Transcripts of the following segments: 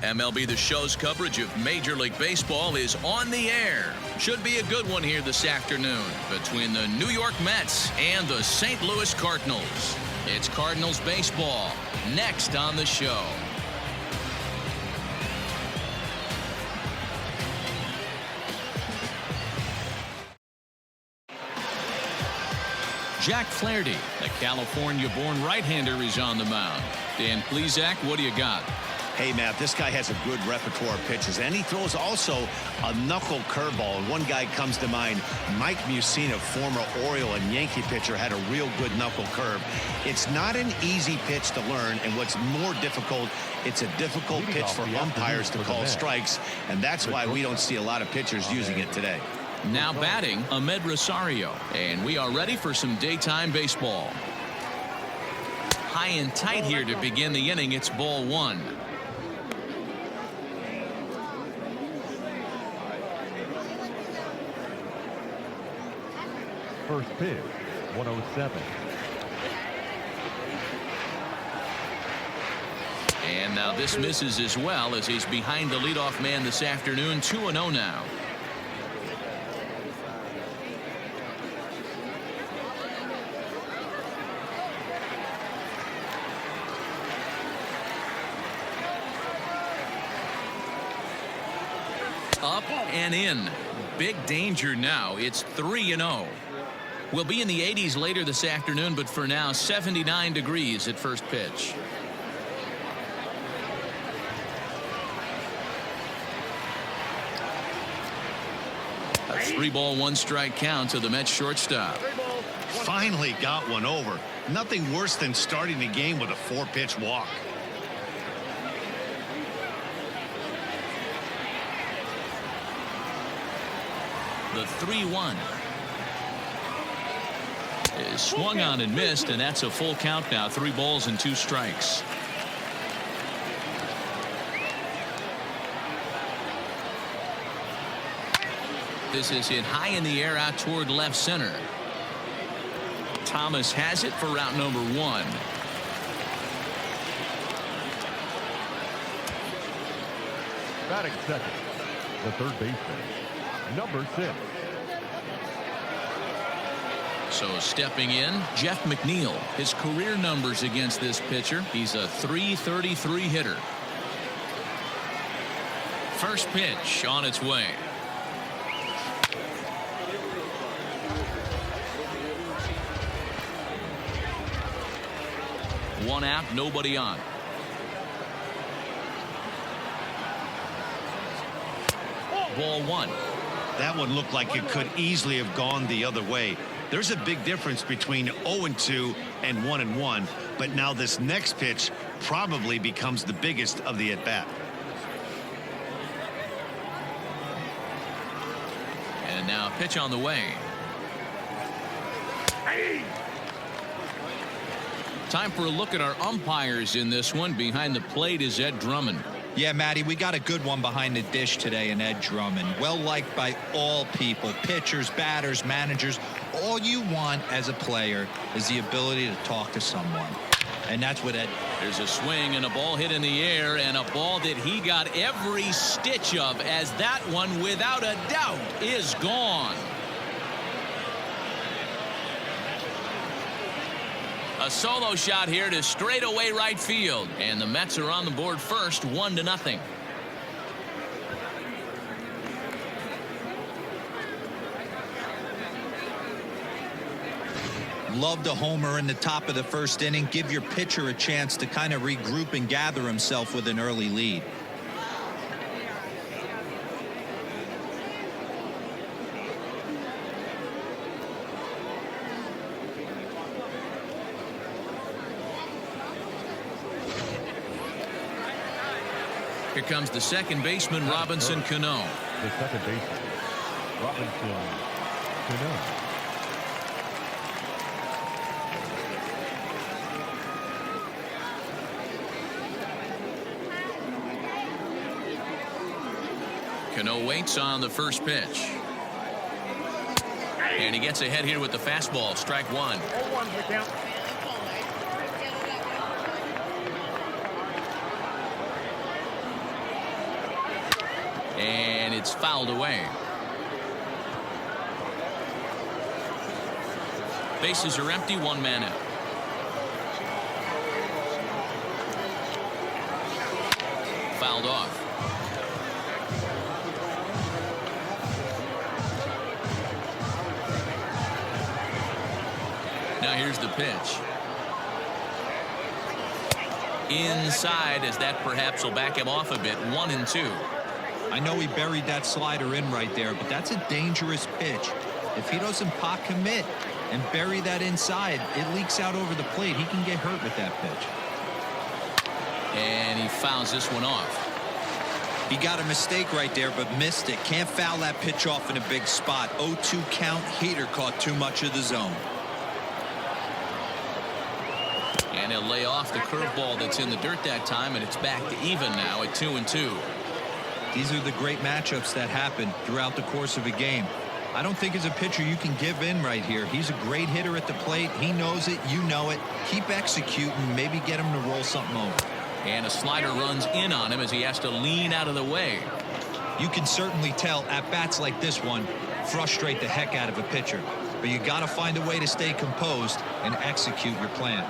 MLB The Show's coverage of Major League Baseball is on the air. Should be a good one here this afternoon between the New York Mets and the St. Louis Cardinals. It's Cardinals baseball next on the show. Jack Flaherty, the California-born right-hander, is on the mound. Dan Plesac, what do you got? Hey, Matt, this guy has a good repertoire of pitches, and he throws also a knuckle curveball. And one guy comes to mind, Mike Mussina, former Oriole and Yankee pitcher, had a real good knuckle curve. It's not an easy pitch to learn, and what's more difficult, it's a difficult pitch for umpires to call strikes, and that's why we don't see a lot of pitchers using it today. Now batting, Ahmed Rosario, and we are ready for some daytime baseball. High and tight here to begin the inning. It's ball one. First pitch, 107. And now this misses as well as he's behind the leadoff man this afternoon. 2-0 now. Up and in. Big danger now. It's 3-0. We'll be in the 80s later this afternoon, but for now 79 degrees at first pitch. A 3-ball 1-strike count to the Mets shortstop. Finally got one over. Nothing worse than starting the game with a 4-pitch walk. The 3-1 is swung on and missed, and that's a full count now. 3 balls and 2 strikes. This is hit high in the air out toward left center. Thomas has it for route number 1. Batting second, the third baseman, number 6. So stepping in, Jeff McNeil. His career numbers against this pitcher, he's a .333 hitter. First pitch on its way. One out, nobody on. Ball 1. That one looked like it could easily have gone the other way. There's a big difference between 0-2 and 1-1, but now this next pitch probably becomes the biggest of the at-bat. And now pitch on the way. Time for a look at our umpires in this one. Behind the plate is Ed Drummond. Yeah, Matty, we got a good one behind the dish today in Ed Drummond. Well liked by all people, pitchers, batters, managers. All you want as a player is the ability to talk to someone. And that's what Ed. There's a swing and a ball hit in the air, and a ball that he got every stitch of, as that one, without a doubt, is gone. A solo shot here to straightaway right field, and the Mets are on the board first, 1-0. Loved a homer in the top of the first inning. Give your pitcher a chance to kind of regroup and gather himself with an early lead. Here comes the second baseman, Robinson Cano. The second baseman, Robinson Cano. Cano waits on the first pitch. And he gets ahead here with the fastball. Strike 1. 0-1 the count. And it's fouled away. Bases are empty, one man out. Fouled off. Now here's the pitch. Inside, as that perhaps will back him off a bit. 1-2. I know he buried that slider in right there, but that's a dangerous pitch. If he doesn't pot commit and bury that inside, it leaks out over the plate. He can get hurt with that pitch. And he fouls this one off. He got a mistake right there, but missed it. Can't foul that pitch off in a big spot. 0-2 count. Heater caught too much of the zone. And he'll lay off the curveball that's in the dirt that time, and it's back to even now at 2-2. These are the great matchups that happen throughout the course of a game. I don't think as a pitcher you can give in right here. He's a great hitter at the plate. He knows it. You know it. Keep executing. Maybe get him to roll something over. And a slider runs in on him as he has to lean out of the way. You can certainly tell at bats like this one frustrate the heck out of a pitcher. But you got to find a way to stay composed and execute your plan.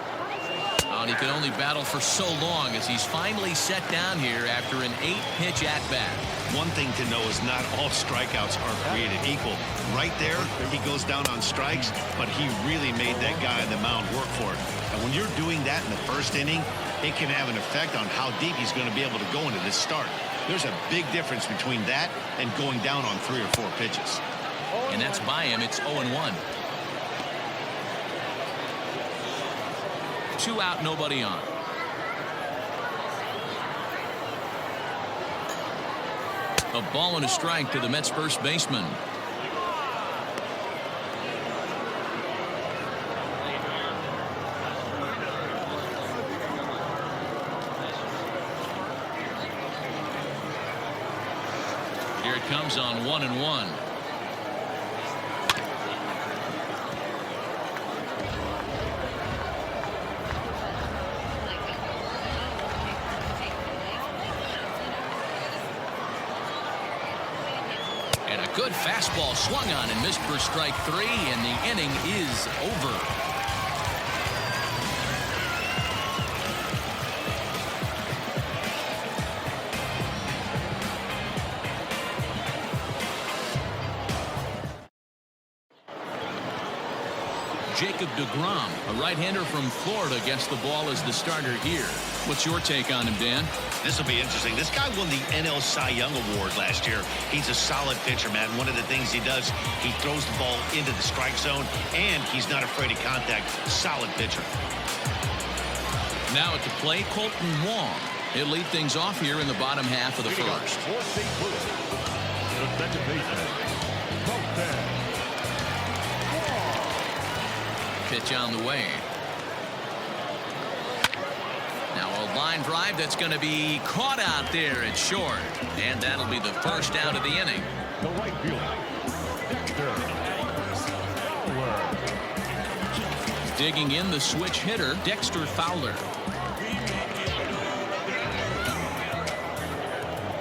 And he can only battle for so long as he's finally set down here after an 8-pitch at-bat. One thing to know is not all strikeouts are created equal. Right there, he goes down on strikes, but he really made that guy on the mound work for it. And when you're doing that in the first inning, it can have an effect on how deep he's going to be able to go into this start. There's a big difference between that and going down on 3 or 4 pitches. And that's by him. It's 0-1. 2 out, nobody on. A ball and a strike to the Mets first baseman. Here it comes on 1-1. Good fastball swung on and missed for strike 3, and the inning is over. deGrom, a right-hander from Florida, gets the ball as the starter here. What's your take on him, Dan? This will be interesting. This guy won the NL Cy Young Award last year. He's a solid pitcher, Matt. One of the things he does, he throws the ball into the strike zone, and he's not afraid of contact. Solid pitcher. Now at the plate, Colton Wong. He'll lead things off here in the bottom half of the first. The second baseman, Colton. Pitch on the way. Now a line drive that's going to be caught out there at short. And that'll be the first out of the inning. The right fielder, Dexter. Digging in the switch hitter, Dexter Fowler.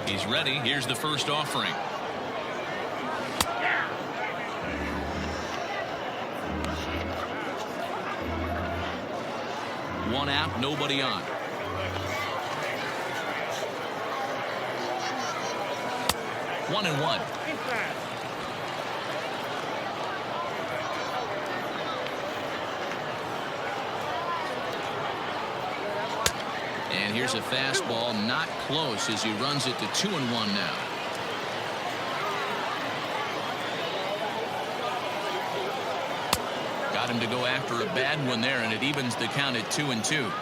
He's ready. Here's the first offering. One out, nobody on. One and one. And here's a fastball, not close, as he runs it to 2-1 now. Got him to go after a bad one there, and it evens the count at 2-2.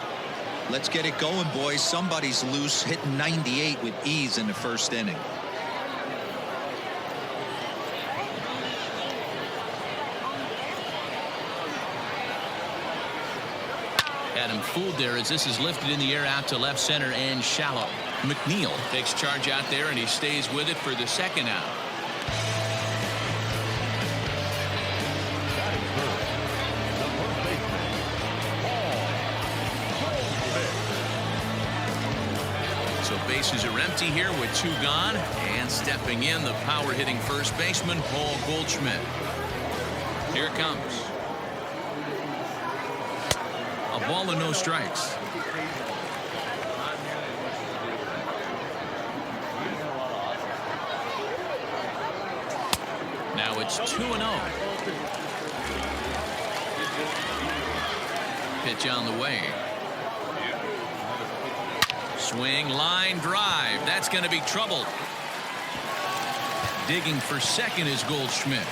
Let's get it going, boys. Somebody's loose, hitting 98 with ease in the first inning. Had him fooled there as this is lifted in the air out to left center and shallow. McNeil takes charge out there, and he stays with it for the second out. So bases are empty here with 2 gone. And stepping in, the power-hitting first baseman, Paul Goldschmidt. Here it comes. A ball and no strikes. Now it's 2-0. Pitch on the way. Swing, line, drive. That's going to be trouble. Digging for second is Goldschmidt.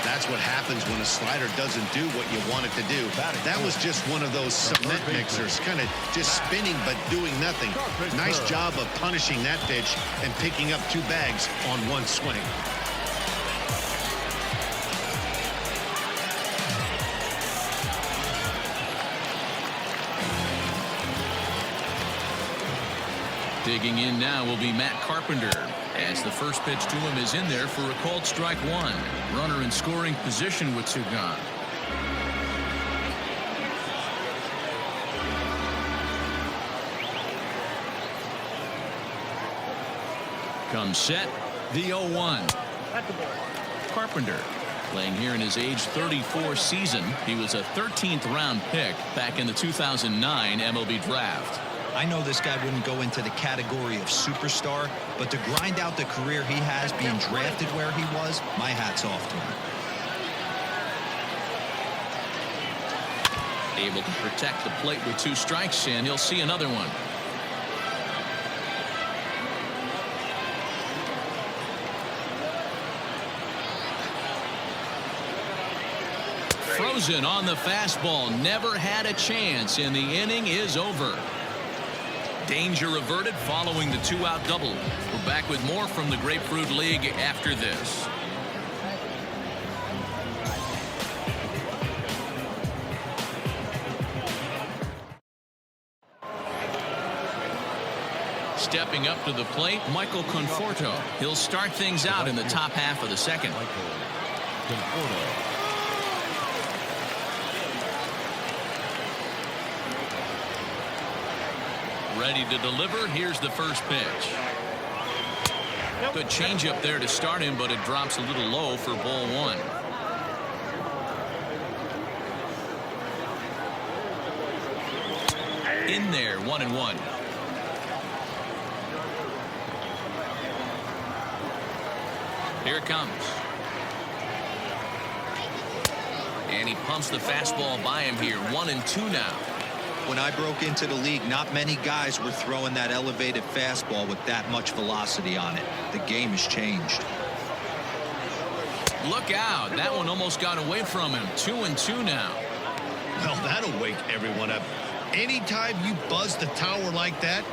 That's what happens when a slider doesn't do what you want it to do. That was just one of those cement mixers, kind of just spinning but doing nothing. Nice job of punishing that pitch and picking up 2 bags on 1 swing. Digging in now will be Matt Carpenter, as the first pitch to him is in there for a called strike 1. Runner in scoring position with 2 gone. Comes set, the 0-1. Carpenter playing here in his age 34 season. He was a 13th round pick back in the 2009 MLB draft. I know this guy wouldn't go into the category of superstar, but to grind out the career he has being drafted where he was, my hat's off to him. Able to protect the plate with 2 strikes, and he'll see another one. Frozen on the fastball. Never had a chance, and the inning is over. Danger averted following the 2-out double. We're back with more from the Grapefruit League after this. Stepping up to the plate, Michael Conforto. He'll start things out in the top half of the second. Ready to deliver. Here's the first pitch. Good changeup there to start him, but it drops a little low for ball 1. In there, 1-1. Here it comes. And he pumps the fastball by him here. 1-2 now. When I broke into the league, not many guys were throwing that elevated fastball with that much velocity on it. The game has changed. Look out. That one almost got away from him. 2-2 now. Well, that'll wake everyone up. Anytime you buzz the tower like that,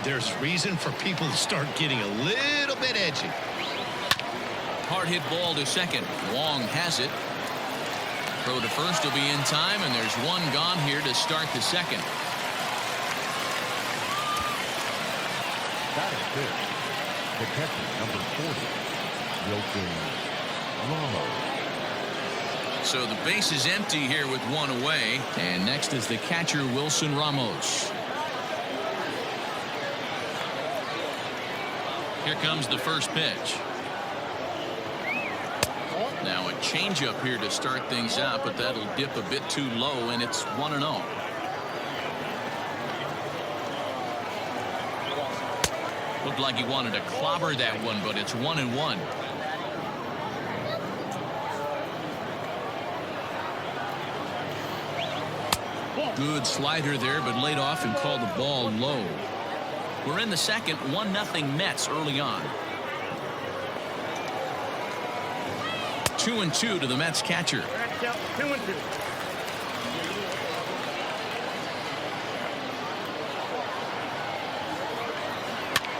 there's reason for people to start getting a little bit edgy. Hard hit ball to second. Wong has it. Throw to first will be in time, and there's 1 gone here to start the second. That is good. The catcher, number 40, Wilson Ramos. So the base is empty here with 1 away, and next is the catcher, Wilson Ramos. Here comes the first pitch. Now a changeup here to start things out, but that'll dip a bit too low, and it's 1-0. Looked like he wanted to clobber that one, but it's 1-1. Good slider there, but laid off and called the ball low. We're in the second. 1-0 Mets early on. 2-2 to the Mets catcher. 2-2.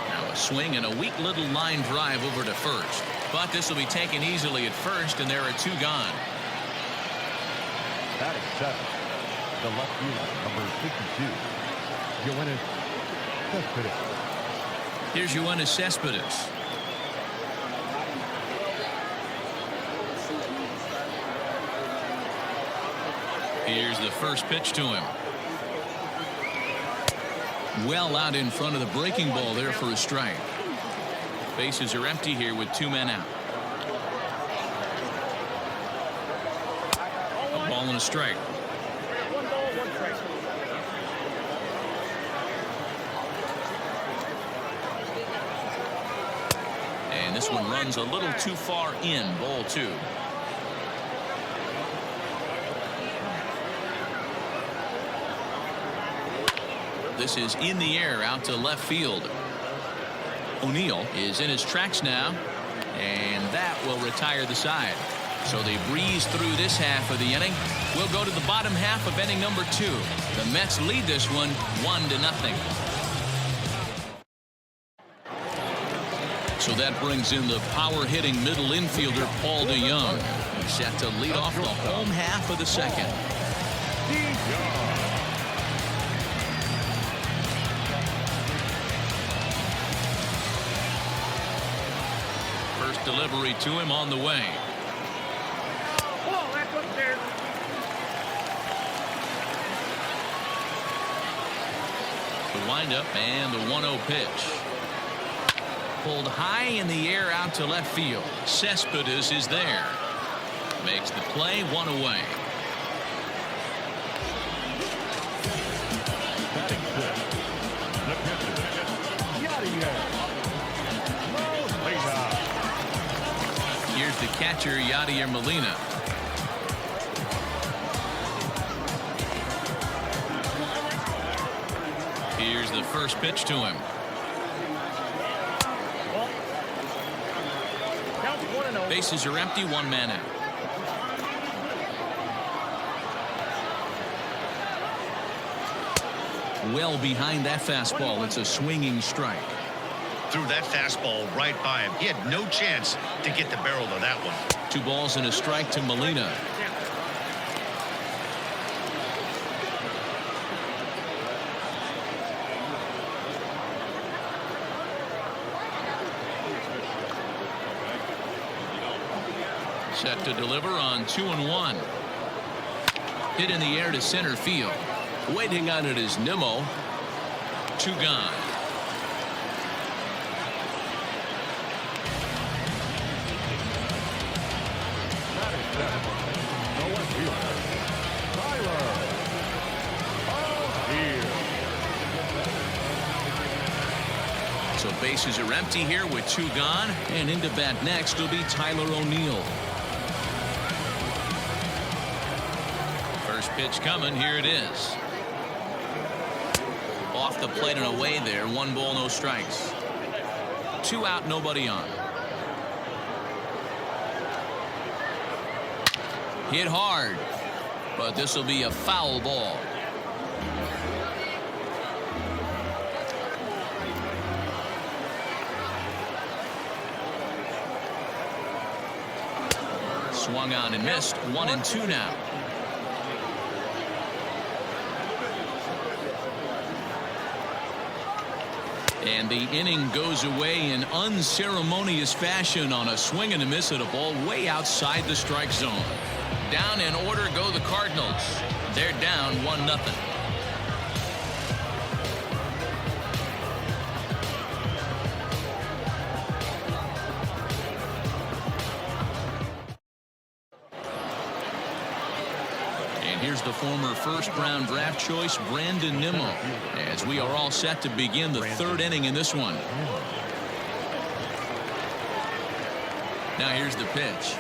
Now a swing and a weak little line drive over to first. But this will be taken easily at first, and there are 2 gone. That is 7. The left fielder, number 52, Yoenis Cespedes. Here's Yoenis Cespedes. Here's the first pitch to him. Well out in front of the breaking ball there for a strike. Bases are empty here with 2 men out. A ball and a strike. And this one runs a little too far in. Ball 2. This is in the air out to left field. O'Neill is in his tracks now, and that will retire the side. So they breeze through this half of the inning. We'll go to the bottom half of inning number 2. The Mets lead this one 1-0. So that brings in the power-hitting middle infielder Paul DeYoung. He's set to lead off the home half of the second. First delivery to him on the way. The windup and the 1-0 pitch. Pulled high in the air out to left field. Cespedes is there. Makes the play, 1 away. Here's the catcher, Yadier Molina. Here's the first pitch to him. Bases are empty, 1 man out. Well behind that fastball. It's a swinging strike. Threw that fastball right by him. He had no chance to get the barrel of that one. 2 balls and a strike to Molina. Set to deliver on 2-1. Hit in the air to center field. Waiting on it is Nimmo. 2 gone. So bases are empty here with 2 gone, and into bat next will be Tyler O'Neill. First pitch coming. Here it is. Off the plate and away there. 1 ball, no strikes. 2 out, nobody on. Hit hard, but this will be a foul ball. Swung on and missed. 1-2 now. And the inning goes away in unceremonious fashion on a swing and a miss at a ball way outside the strike zone. Down in order go the Cardinals. They're down 1-0. Here's the former first-round draft choice, Brandon Nimmo, as we are all set to begin the 3rd inning in this one. Now here's the pitch.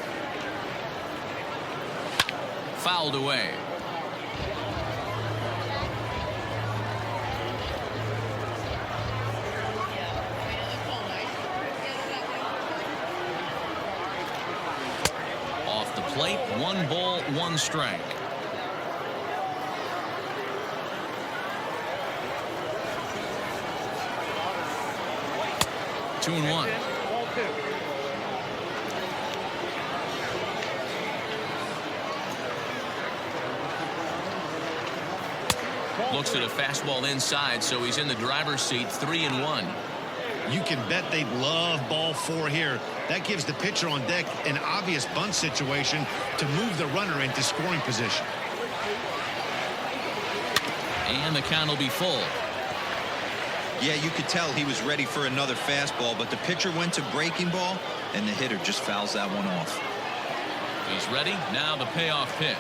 Fouled away. Off the plate, 1 ball, 1 strike. 2-1. Looks at a fastball inside, so he's in the driver's seat. 3-1. You can bet they love ball 4 here. That gives the pitcher on deck an obvious bunt situation to move the runner into scoring position. And the count will be full. Yeah, you could tell he was ready for another fastball, but the pitcher went to breaking ball, and the hitter just fouls that one off. He's ready. Now the payoff pitch.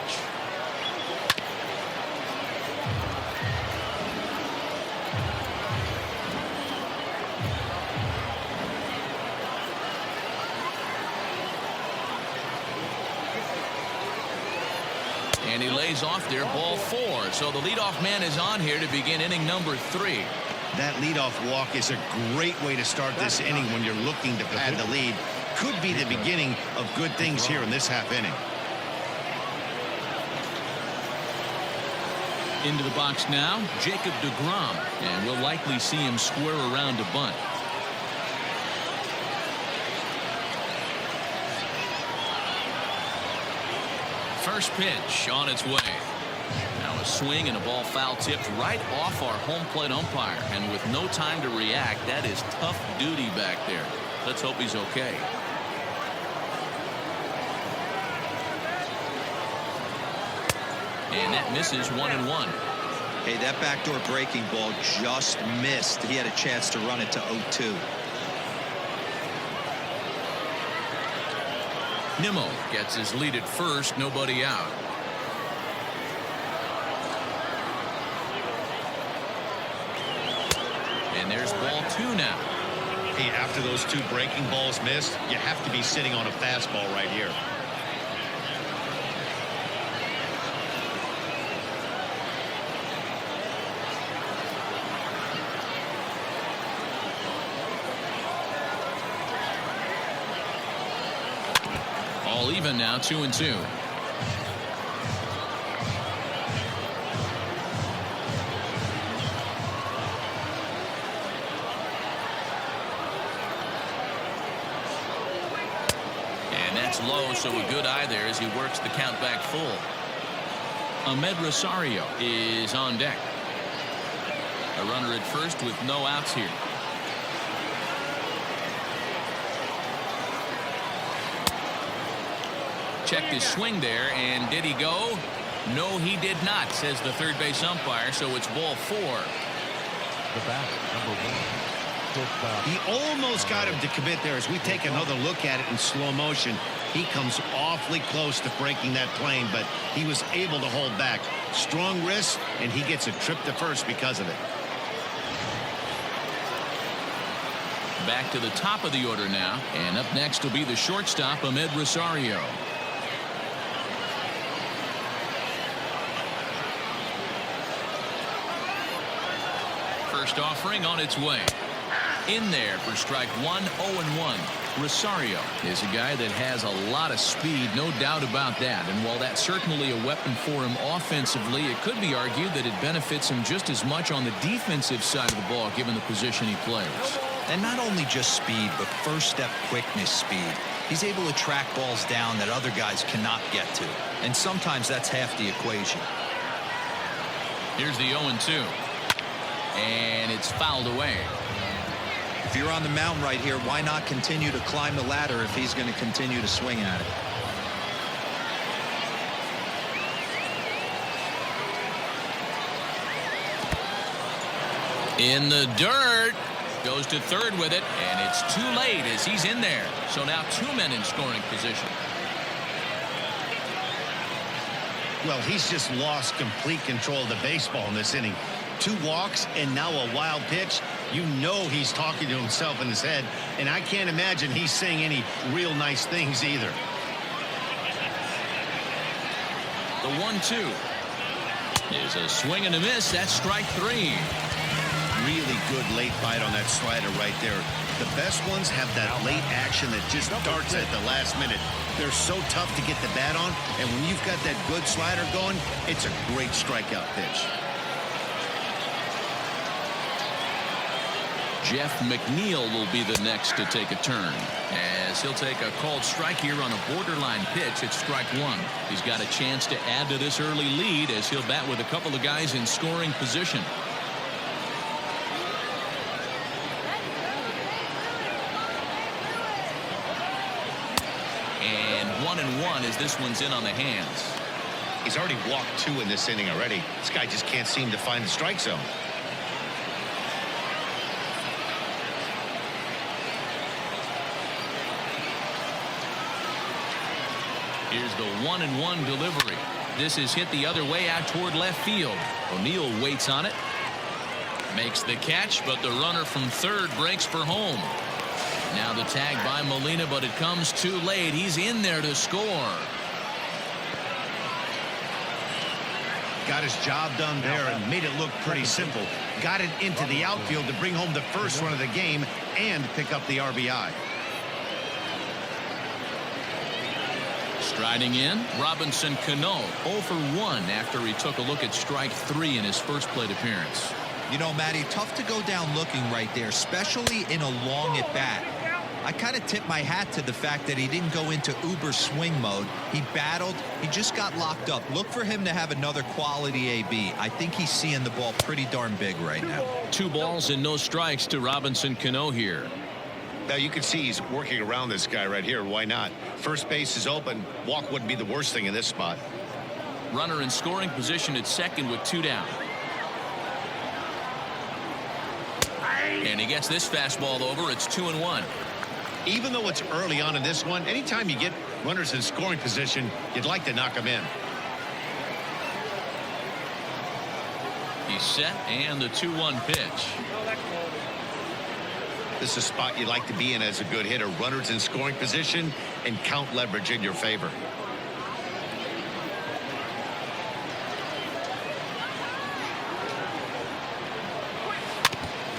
And he lays off there, ball 4. So the leadoff man is on here to begin inning number 3. That leadoff walk is a great way to start this inning when you're looking to pad the lead. Could be the beginning of good things here in this half inning. Into the box now, Jacob deGrom, and we'll likely see him square around to bunt. First pitch on its way. Now a swing and a ball foul tipped right off our home plate umpire, and with no time to react, that is tough duty back there. Let's hope he's okay. And that misses 1-1. Hey, that backdoor breaking ball just missed. He had a chance to run it to 0-2. Nimmo gets his lead at first, nobody out. And there's ball 2 now. Hey, after those 2 breaking balls missed, you have to be sitting on a fastball right here. All even now, 2-2. And that's low, so a good eye there as he works the count back full. Ahmed Rosario is on deck. A runner at first with no outs here. Checked his swing there, and did he go? No, he did not, says the third base umpire, so it's ball 4. The bat, number 1. He almost got him to commit there. As we take another look at it in slow motion, he comes awfully close to breaking that plane, but he was able to hold back. Strong wrist, and he gets a trip to first because of it. Back to the top of the order now, and up next will be the shortstop, Ahmed Rosario. First offering on its way. In there for strike 1, 0-1. Rosario is a guy that has a lot of speed, no doubt about that. And while that's certainly a weapon for him offensively, it could be argued that it benefits him just as much on the defensive side of the ball, given the position he plays. And not only just speed, but first step quickness speed. He's able to track balls down that other guys cannot get to. And sometimes that's half the equation. Here's the 0-2. And it's fouled away. If you're on the mound right here, why not continue to climb the ladder if he's going to continue to swing at it? In the dirt. Goes to third with it, and it's too late as he's in there. So now 2 men in scoring position. Well, he's just lost complete control of the baseball in this inning. 2 walks and now a wild pitch. You know he's talking to himself in his head, and I can't imagine he's saying any real nice things either. The 1-2 is a swing and a miss. That's strike 3. Really good late bite on that slider right there. The best ones have that late action that just darts at the last minute. They're so tough to get the bat on, and when you've got that good slider going, it's a great strikeout pitch. Jeff McNeil will be the next to take a turn, as he'll take a called strike here on a borderline pitch at strike 1. He's got a chance to add to this early lead as he'll bat with a couple of guys in scoring position. And 1-1 as this one's in on the hands. He's already walked 2 in this inning already. This guy just can't seem to find the strike zone. Here's the 1-1 delivery. This is hit the other way out toward left field. O'Neill waits on it. Makes the catch, but the runner from third breaks for home. Now the tag by Molina, but it comes too late. He's in there to score. Got his job done there and made it look pretty simple. Got it into the outfield to bring home the first run of the game and pick up the RBI. Striding in, Robinson Cano 0 for 1 after he took a look at strike 3 in his first plate appearance. You know, Matty, tough to go down looking right there, especially in a long at bat. I kind of tip my hat to the fact that he didn't go into uber swing mode. He battled. He just got locked up. Look for him to have another quality AB. I think he's seeing the ball pretty darn big right now. 2 balls and no strikes to Robinson Cano here. Now you can see he's working around this guy right here. Why not? First base is open. Walk wouldn't be the worst thing in this spot. Runner in scoring position at second with 2 down. And he gets this fastball over. It's 2-1. Even though it's early on in this one, anytime you get runners in scoring position, you'd like to knock them in. He's set, and the 2-1 pitch. This is a spot you like to be in as a good hitter. Runners in scoring position and count leverage in your favor.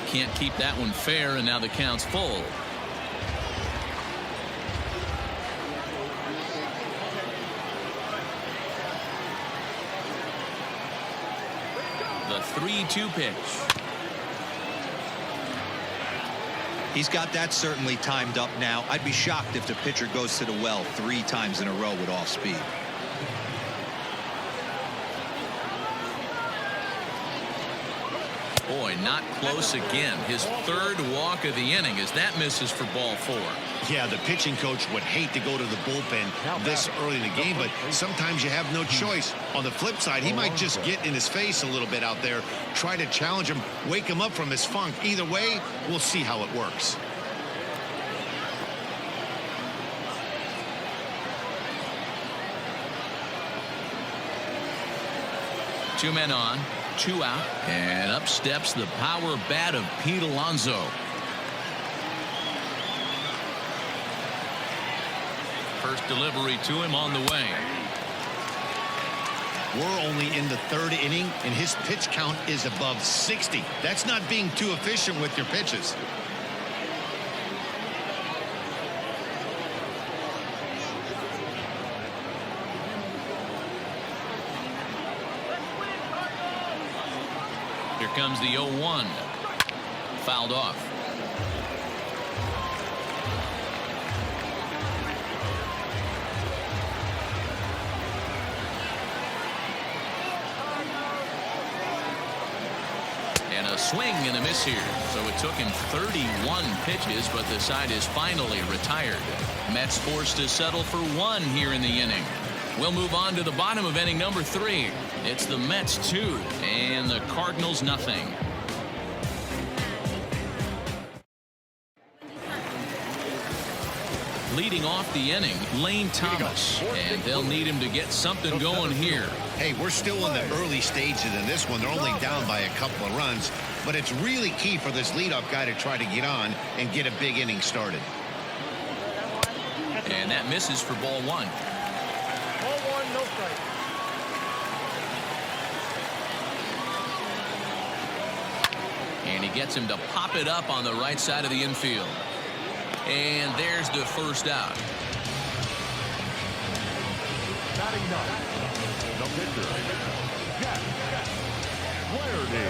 Can't keep that one fair, and now the count's full. The 3-2 pitch. He's got that certainly timed up now. I'd be shocked if the pitcher goes to the well 3 times in a row with off speed. Boy, not close again. His 3rd walk of the inning as that misses for ball 4. Yeah, the pitching coach would hate to go to the bullpen this early in the game, but sometimes you have no choice. On the flip side, he might just get in his face a little bit out there, try to challenge him, wake him up from his funk. Either way, we'll see how it works. Two men on, 2 out, and up steps the power bat of Pete Alonso. First delivery to him on the way. We're only in the 3rd inning, and his pitch count is above 60. That's not being too efficient with your pitches. Here comes the 0-1. Fouled off. And a swing and a miss here. So it took him 31 pitches, but the side is finally retired. Mets forced to settle for 1 here in the inning. We'll move on to the bottom of inning number 3. It's the Mets 2 and the Cardinals nothing. Leading off the inning, Lane Thomas, and they'll need him to get something going here. Hey, we're still in the early stages in this one. They're only down by a couple of runs, but it's really key for this leadoff guy to try to get on and get a big inning started. And that misses for ball 1. Ball 1, no strike. And he gets him to pop it up on the right side of the infield. And there's the first out. Batting 9, the pitcher, Jack Flaherty.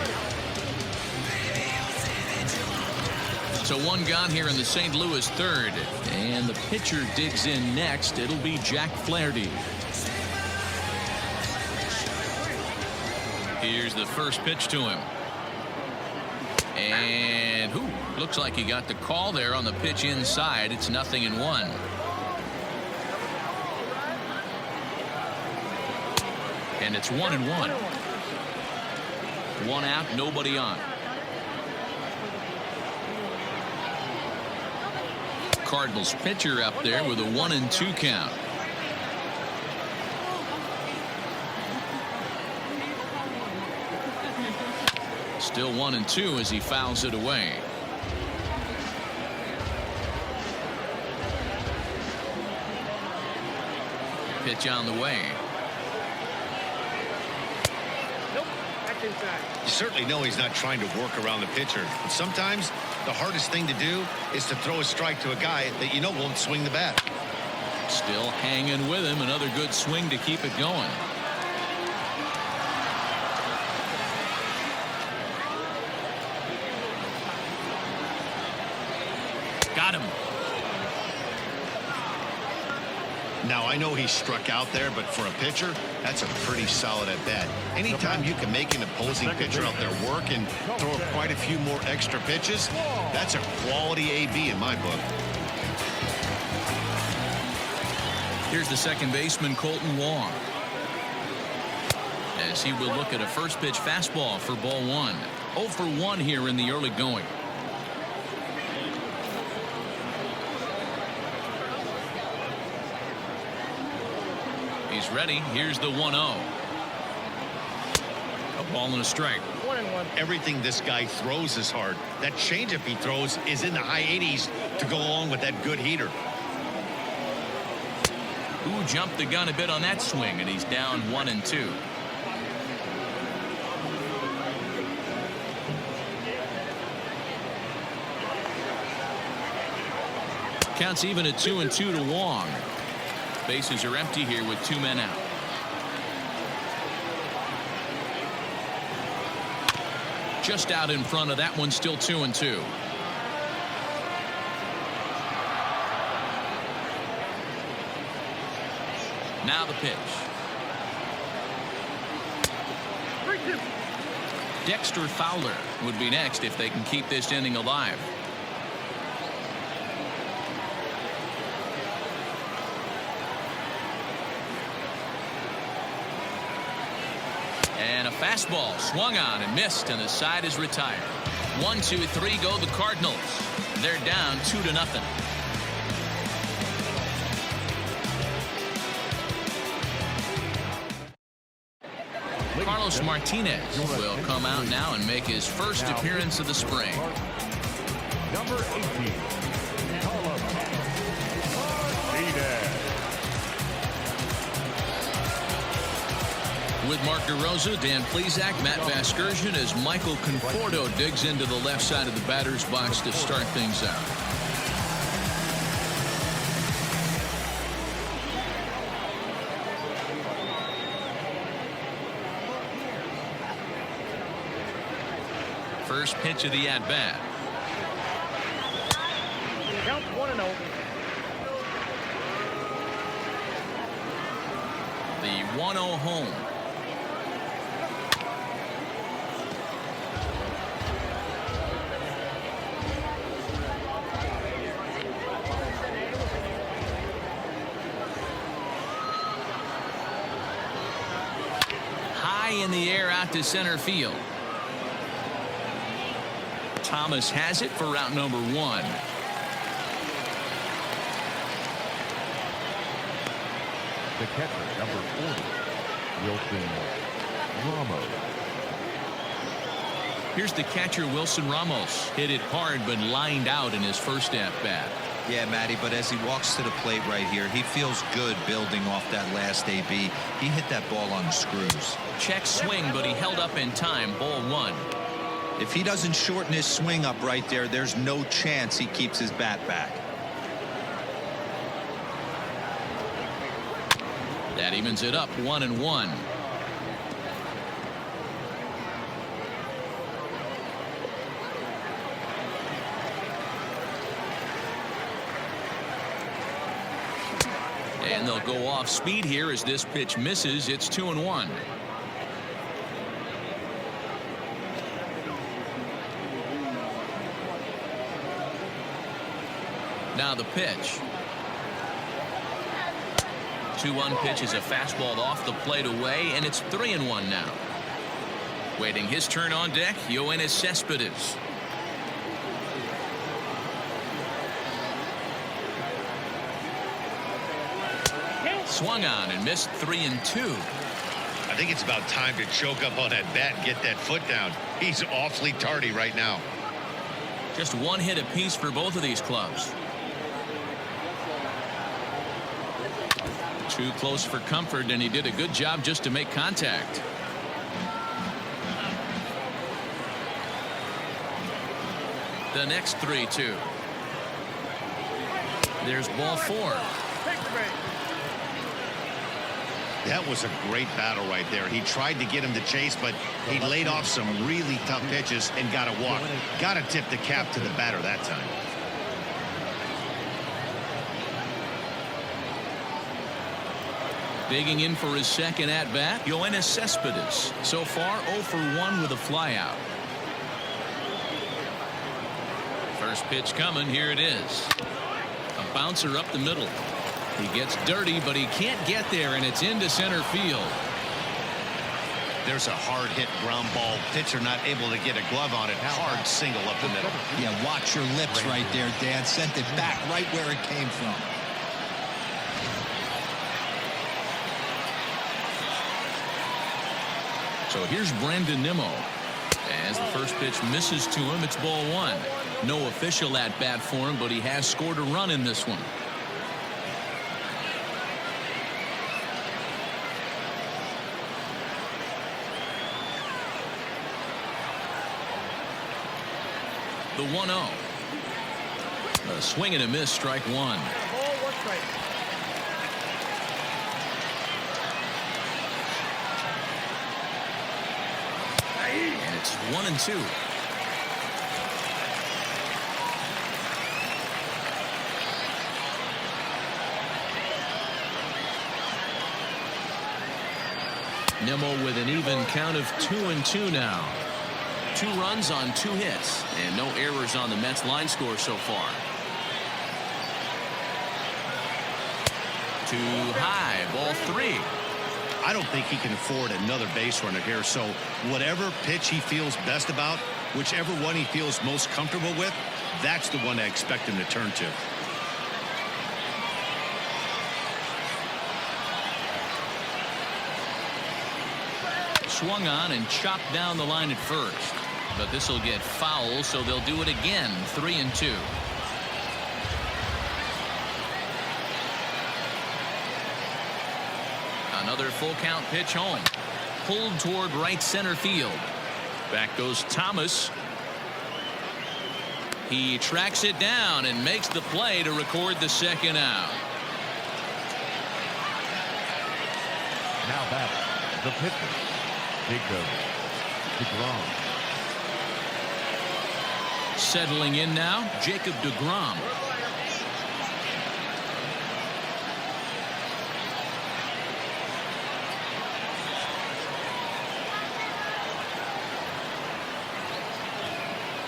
So 1 gone here in the St. Louis 3rd. And the pitcher digs in next. It'll be Jack Flaherty. Here's the first pitch to him. And looks like he got the call there on the pitch inside. It's 0-1. And it's 1-1. 1 out, nobody on. Cardinals pitcher up there with a 1-2 count. Still 1-2 as he fouls it away. Pitch on the way. Nope, that's inside. You certainly know he's not trying to work around the pitcher. But sometimes the hardest thing to do is to throw a strike to a guy that you know won't swing the bat. Still hanging with him. Another good swing to keep it going. Got him. Now, I know he struck out there, but for a pitcher, that's a pretty solid at bat. Anytime you can make an opposing pitcher out there work and throw quite a few more extra pitches, that's a quality AB in my book. Here's the second baseman, Colton Wong, as he will look at a first pitch fastball for ball 1. 0 for 1 here in the early going. He's ready. Here's the 1-0. A ball and a strike. 1-1. Everything this guy throws is hard. That changeup he throws is in the high 80s to go along with that good heater. Who jumped the gun a bit on that swing, and he's down 1-2. Counts even at 2-2 to Wong. Bases are empty here with 2 men out. Just out in front of that one, still 2-2. Now the pitch. 3-2. Dexter Fowler would be next if they can keep this inning alive. And a fastball swung on and missed, and the side is retired. 1, 2, 3 go the Cardinals. They're down 2-0. Carlos Martinez will come out now and make his first appearance of the spring. Number 18, Carlos Martinez. With Mark DeRosa, Dan Plesac, Matt Vasgersian, as Michael Conforto digs into the left side of the batter's box to start things out. First pitch of the at-bat. Count 1-0. The 1-0 home. High in the air out to center field. Thomas has it for route number 1. The catcher, number 40, Wilson Ramos. Here's the catcher, Wilson Ramos. Hit it hard, but lined out in his first at-bat. Yeah, Matty, but as he walks to the plate right here, he feels good building off that last AB. He hit that ball on the screws. Check swing, but he held up in time. Ball 1. If he doesn't shorten his swing up right there, there's no chance he keeps his bat back. That evens it up 1-1. And they'll go off speed here as this pitch misses. It's 2-1. Now the pitch. 2-1 pitch is a fastball off the plate away, and it's 3-1 now. Waiting his turn on deck, Yoenis Cespedes. Swung on and missed 3-2. I think it's about time to choke up on that bat and get that foot down. He's awfully tardy right now. Just one hit apiece for both of these clubs. Too close for comfort, and he did a good job just to make contact. The next 3-2. There's ball 4. That was a great battle right there. He tried to get him to chase, but he laid off some really tough pitches and got a walk. Got to tip the cap to the batter that time. Digging in for his second at-bat, Yoenis Cespedes. So far, 0 for 1 with a flyout. First pitch coming. Here it is. A bouncer up the middle. He gets dirty, but he can't get there, and it's into center field. There's a hard hit ground ball. Pitcher not able to get a glove on it. Hard single up the middle. Yeah, watch your lips right there, Dan. Sent it back right where it came from. So here's Brandon Nimmo. As the first pitch misses to him, it's ball 1. No official at bat for him, but he has scored a run in this one. The 1-0. A swing and a miss, strike 1. Ball, 1 strike. And it's 1-2. Nimmo with an even count of 2-2 now. 2 runs on 2 hits, and no errors on the Mets line score so far. Too high, ball 3. I don't think he can afford another base runner here, so whatever pitch he feels best about, whichever one he feels most comfortable with, that's the one I expect him to turn to. Swung on and chopped down the line at first, but this will get foul, so they'll do it again. 3-2. Another full count pitch home. Pulled toward right center field. Back goes Thomas. He tracks it down and makes the play to record the second out. Now batting, the pitcher, deGrom. Settling in now, Jacob deGrom.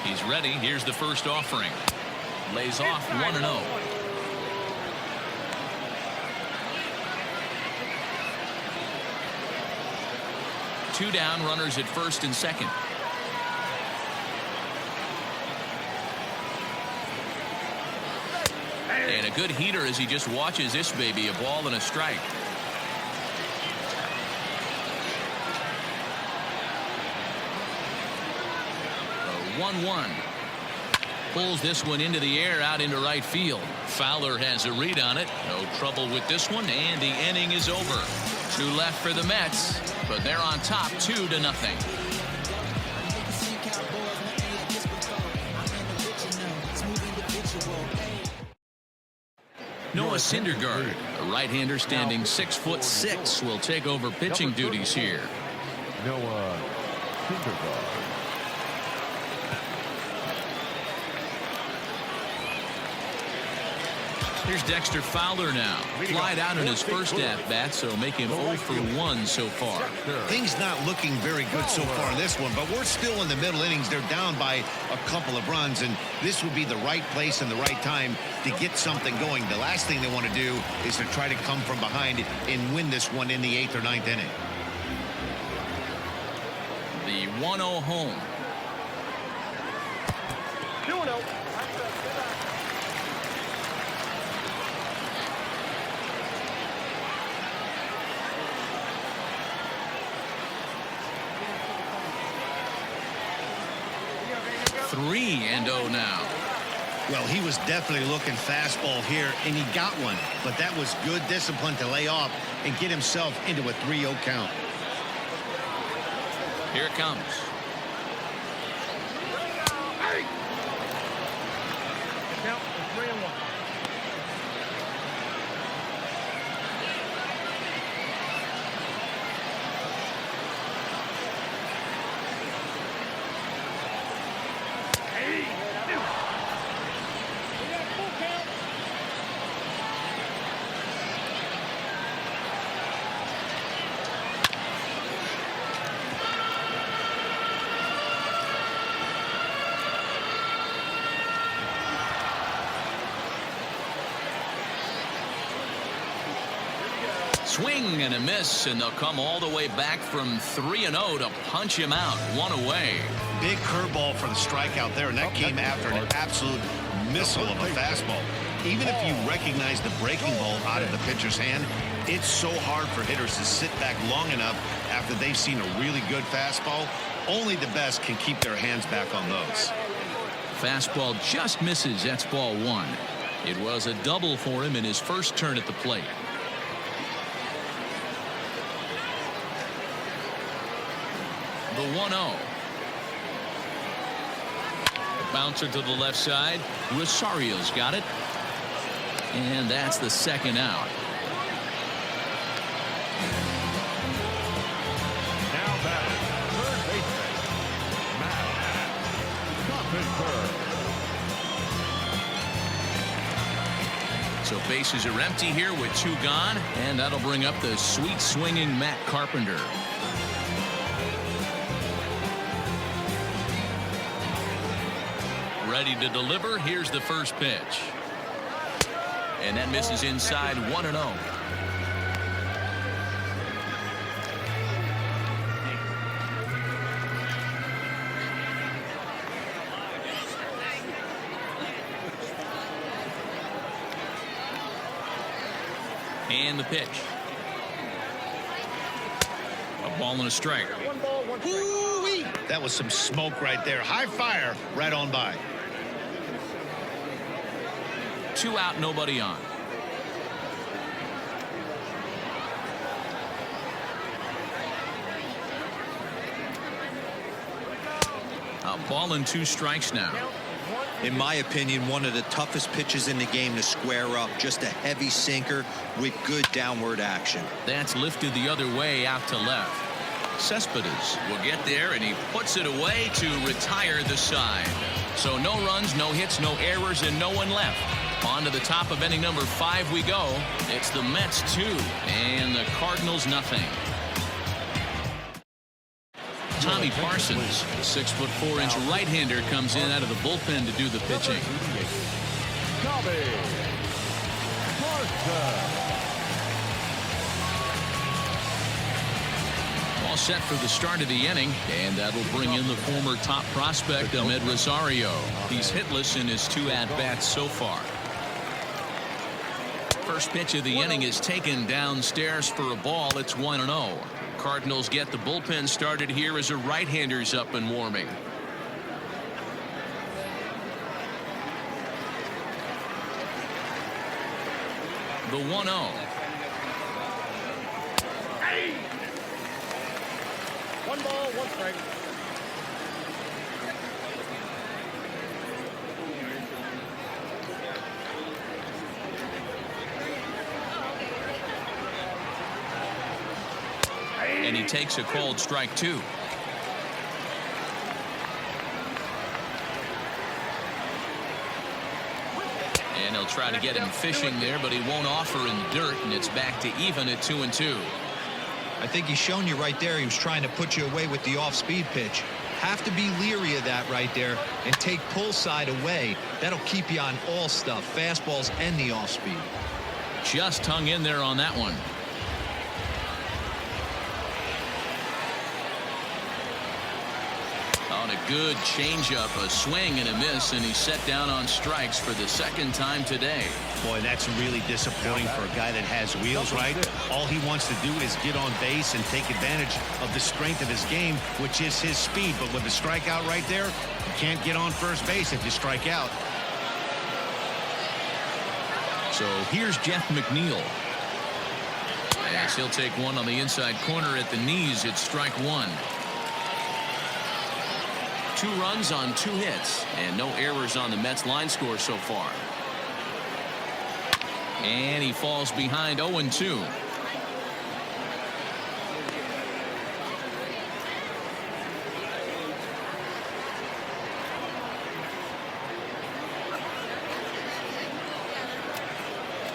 He's ready. Here's the first offering. Lays off 1-0. Two down, runners at first and second. And a good heater as he just watches this baby. A ball and a strike. A 1-1. Pulls this one into the air out into right field. Fowler has a read on it. No trouble with this one, and the inning is over. 2 left for the Mets, but they're on top 2-0. Noah Syndergaard, a right-hander standing 6'6", will take over pitching duties here. Noah Syndergaard. Here's Dexter Fowler now. Flied out in his first at-bat, so make him 0 for 1 so far. Things not looking very good so far in this one, but we're still in the middle innings. They're down by a couple of runs, and this would be the right place and the right time to get something going. The last thing they want to do is to try to come from behind and win this one in the 8th or 9th inning. The 1-0 home. 2-0. 3-0 now. Well, he was definitely looking fastball here, and he got one. But that was good discipline to lay off and get himself into a 3-0 count. Here it comes. Count 3-1. Swing and a miss, and they'll come all the way back from 3-0 to punch him out. One away. Big curveball for the strikeout there, and that came after an absolute missile of a fastball. Even if you recognize the breaking ball out of the pitcher's hand, it's so hard for hitters to sit back long enough after they've seen a really good fastball. Only the best can keep their hands back on those. Fastball just misses. That's ball one. It was a double for him in his first turn at the plate. The 1-0. Bouncer to the left side. Rosario's got it. And that's the second out. Now batting, third baseman, Matt Carpenter. So bases are empty here with 2 gone, and that'll bring up the sweet swinging Matt Carpenter. Ready to deliver. Here's the first pitch. And that misses inside. 1-0. And the pitch. A ball and a strike. 1 ball, 1 strike. Ooh-wee. That was some smoke right there. High fire right on by. 2 out, nobody on. A ball and 2 strikes now. In my opinion, one of the toughest pitches in the game to square up. Just a heavy sinker with good downward action. That's lifted the other way out to left. Cespedes will get there, and he puts it away to retire the side. So no runs, no hits, no errors, and no one left. On to the top of inning number 5 we go. It's the Mets 2 and the Cardinals nothing. Tommy Parsons, 6'4" right-hander, comes in out of the bullpen to do the pitching. Tommy Parsons. All set for the start of the inning, and that'll bring in the former top prospect, Ahmed Rosario. He's hitless in his 2 at-bats so far. First pitch of the inning is taken downstairs for a ball. It's 1-0. Cardinals get the bullpen started here as a right-hander's up and warming. The 1-0. 1 ball, 1 strike. And he takes a called strike 2. And he'll try to get him fishing there, but he won't offer in the dirt, and it's back to even at 2-2. I think he's shown you right there. He was trying to put you away with the off-speed pitch. Have to be leery of that right there and take pull side away. That'll keep you on all stuff, fastballs and the off-speed. Just hung in there on that one. on a good changeup, a swing and a miss, and he's set down on strikes for the second time today. Boy, that's really disappointing for a guy that has wheels, right? All he wants to do is get on base and take advantage of the strength of his game, which is his speed. But with the strikeout right there, you can't get on first base if you strike out. So here's Jeff McNeil. As he'll take one on the inside corner at the knees. It's strike one. 2 runs on 2 hits and no errors on the Mets line score so far. And he falls behind 0-2.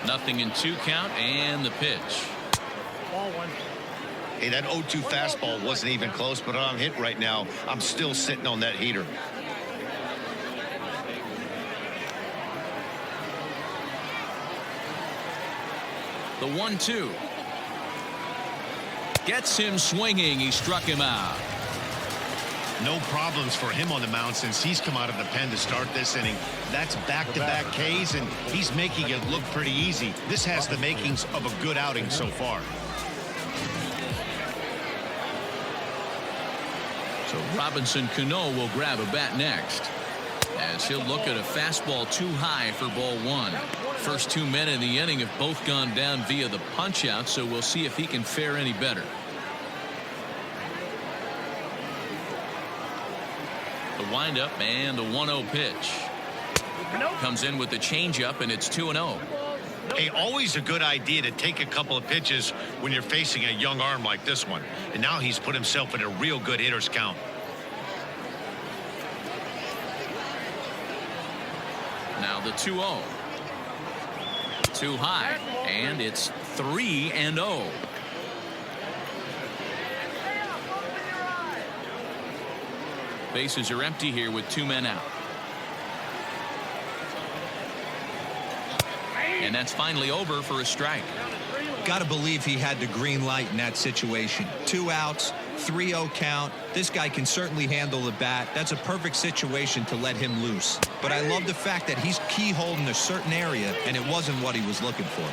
Nothing in 2 count and the pitch. Ball 1. Hey, that 0-2 fastball wasn't even close, but on hit right now, I'm still sitting on that heater. The 1-2 gets him swinging. He struck him out. No problems for him on the mound since he's come out of the pen to start this inning. That's back-to-back Ks, and he's making it look pretty easy. This has the makings of a good outing so far. So Robinson Cano will grab a bat next, as he'll look at a fastball too high for ball 1. First 2 men in the inning have both gone down via the punch out, so we'll see if he can fare any better. The windup and the 1-0 pitch. Comes in with the changeup, and it's 2-0. Hey, always a good idea to take a couple of pitches when you're facing a young arm like this one. And now he's put himself in a real good hitter's count. Now the 2-0. Too high, and it's 3-0. Bases are empty here with 2 men out. And that's finally over for a strike. Got to believe he had the green light in that situation. 2 outs, 3-0 count. This guy can certainly handle the bat. That's a perfect situation to let him loose. But I love the fact that he's keyholed in a certain area, and it wasn't what he was looking for.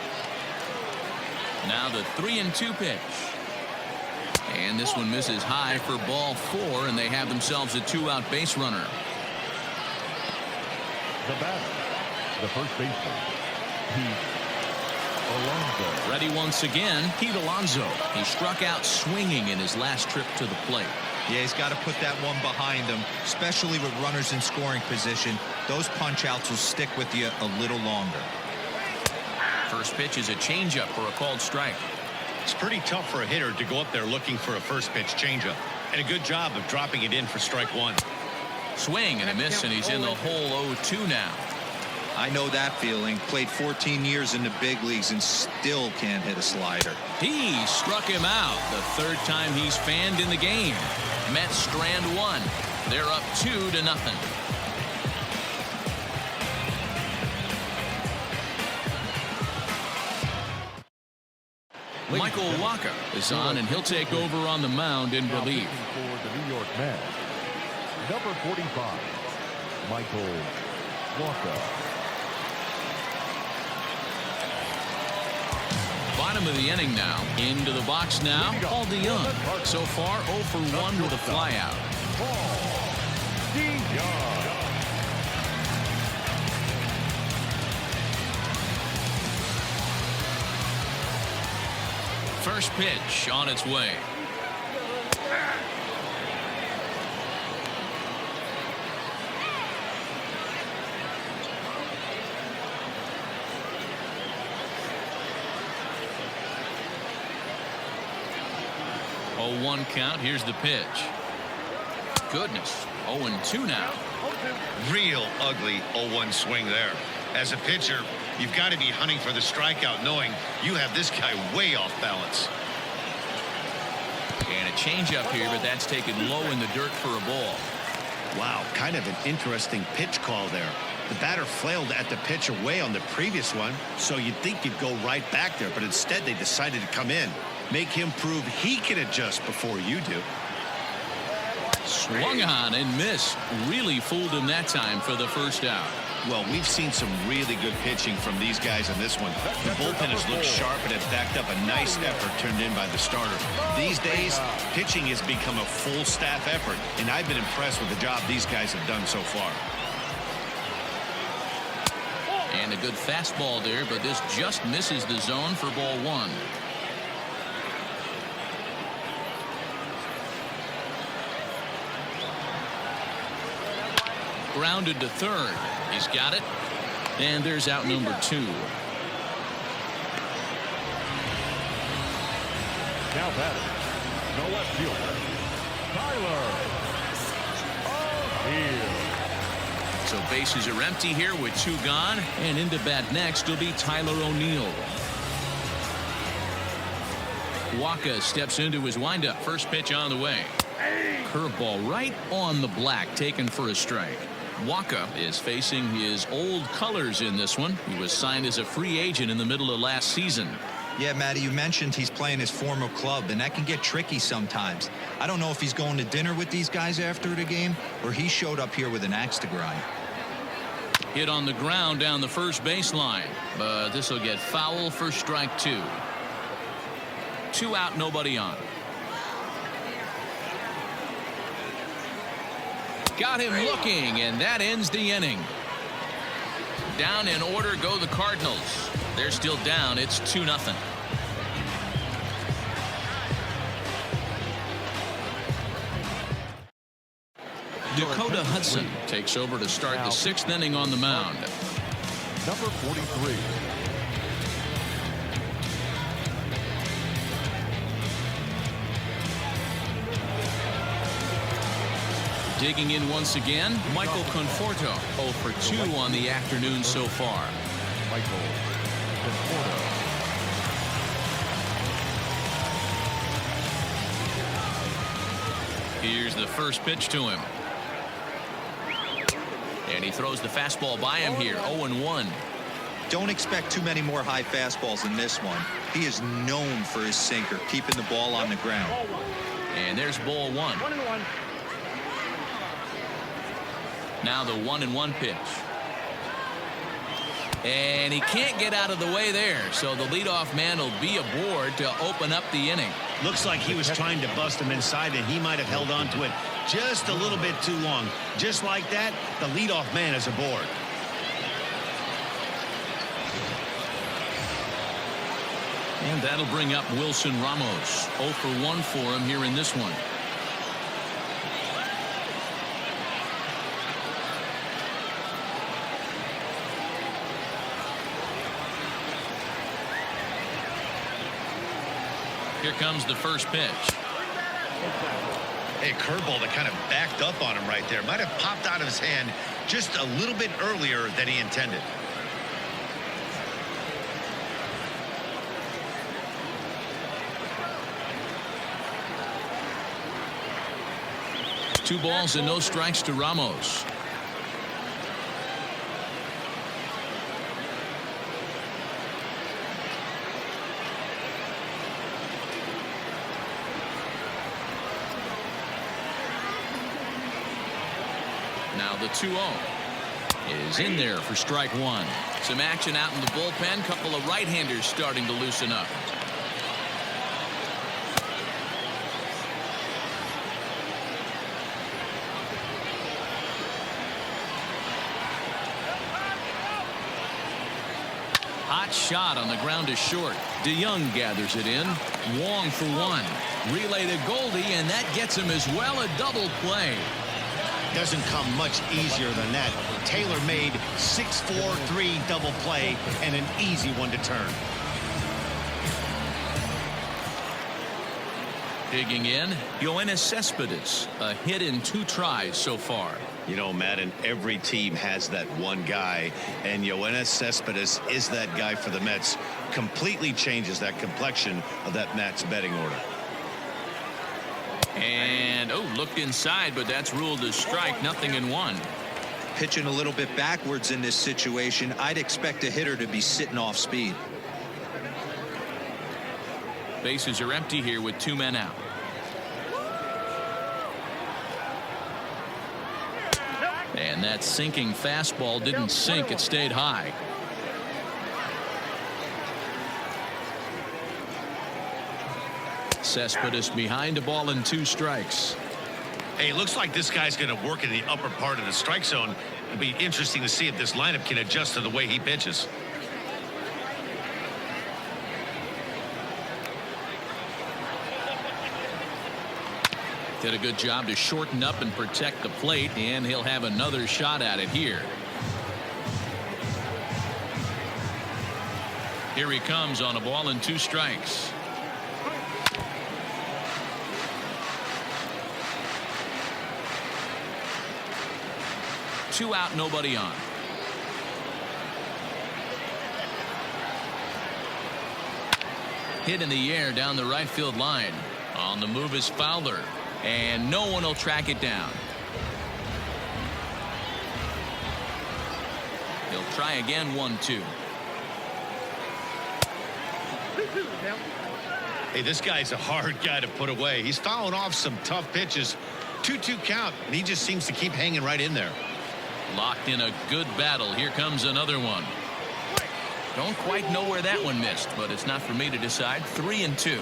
Now the 3-2 pitch. And this one misses high for ball 4, and they have themselves a 2-out base runner. The batter, the first baseman, Pete Alonso. Ready once again, Pete Alonso. He struck out swinging in his last trip to the plate. Yeah, he's got to put that one behind him, especially with runners in scoring position. Those punch outs will stick with you a little longer. First pitch is a changeup for a called strike. It's pretty tough for a hitter to go up there looking for a first pitch changeup. And a good job of dropping it in for strike 1. Swing and a miss, and he's in the hole 0-2 now. I know that feeling. Played 14 years in the big leagues and still can't hit a slider. He struck him out the 3rd time he's fanned in the game. Mets strand 1. They're up 2-0. Michael Wacha is on, and he'll take over on the mound in relief. For the New York Mets, number 45, Michael Wacha. Bottom of the inning now. Into the box now. Paul DeYoung. So far 0 for 1 with a flyout. First pitch on its way. Oh, 1 count. Here's the pitch. Goodness. 0-2 now. Real ugly 0-1 swing there. As a pitcher, you've got to be hunting for the strikeout, knowing you have this guy way off balance. And a changeup here, but that's taken low in the dirt for a ball. Wow, kind of an interesting pitch call there. The batter flailed at the pitch away on the previous one, so you'd think you'd go right back there, but instead they decided to come in. Make him prove he can adjust before you do. Swung on and missed. Really fooled him that time for the first out. Well, we've seen some really good pitching from these guys in this one. The bullpen has looked sharp and has backed up a nice effort turned in by the starter. These days, pitching has become a full staff effort, and I've been impressed with the job these guys have done so far. And a good fastball there, but this just misses the zone for ball one. Grounded to third. He's got it. And there's out number 2. Now batting, the left fielder, Tyler O'Neill. So bases are empty here with 2 gone. And into bat next will be Tyler O'Neill. Waka steps into his windup. First pitch on the way. Curveball right on the black, taken for a strike. Waka is facing his old colors in this one. He was signed as a free agent in the middle of last season. Yeah, Matty, you mentioned he's playing his former club, and that can get tricky sometimes. I don't know if he's going to dinner with these guys after the game, or he showed up here with an axe to grind. Hit on the ground down the first baseline, but this will get foul for strike 2. 2 out, nobody on. Got him looking, and that ends the inning. Down in order go the Cardinals. They're still down. It's 2-0. Dakota Hudson takes over to start the 6th inning on the mound. Number 43. Digging in once again, Michael Conforto. 0 for 2 on the afternoon so far. Michael Conforto. Here's the first pitch to him. And he throws the fastball by him here. 0-1. Don't expect too many more high fastballs in this one. He is known for his sinker, keeping the ball on the ground. And there's ball 1. 1-1. Now the 1-1 pitch. And he can't get out of the way there, so the leadoff man will be aboard to open up the inning. Looks like he was trying to bust him inside, and he might have held on to it just a little bit too long. Just like that, the leadoff man is aboard. And that'll bring up Wilson Ramos. 0 for 1 for him here in this one. Here comes the first pitch. A curveball that kind of backed up on him right there. Might have popped out of his hand just a little bit earlier than he intended. Two balls and no strikes to Ramos. Now the 2-0 is in there for strike 1. Some action out in the bullpen. Couple of right-handers starting to loosen up. Hot shot on the ground is short. DeYoung gathers it in. Wong for 1. Relay to Goldie, and that gets him as well. A double play. Doesn't come much easier than that. Taylor made 6-4-3 double play and an easy one to turn. Digging in, Yoenis Cespedes. A hit in 2 tries so far. You know, Madden, every team has that one guy, and Yoenis Cespedes is that guy for the Mets. Completely changes that complexion of that Mets betting order. And, oh, looked inside, but that's ruled a strike. 0-1. Pitching a little bit backwards in this situation, I'd expect a hitter to be sitting off speed. Bases are empty here with 2 men out. And that sinking fastball didn't sink, it stayed high. Cespedes behind a ball and 2 strikes. Hey, looks like this guy's going to work in the upper part of the strike zone. It'll be interesting to see if this lineup can adjust to the way he pitches. Did a good job to shorten up and protect the plate, and he'll have another shot at it here. Here he comes on a ball and 2 strikes. Two out, nobody on. Hit in the air down the right field line. On the move is Fowler, and no one will track it down. He'll try again, 1-2. Hey, this guy's a hard guy to put away. He's fouling off some tough pitches. 2-2 count, and he just seems to keep hanging right in there. Locked in a good battle. Here comes another one. Don't quite know where that one missed, but it's not for me to decide. 3-2.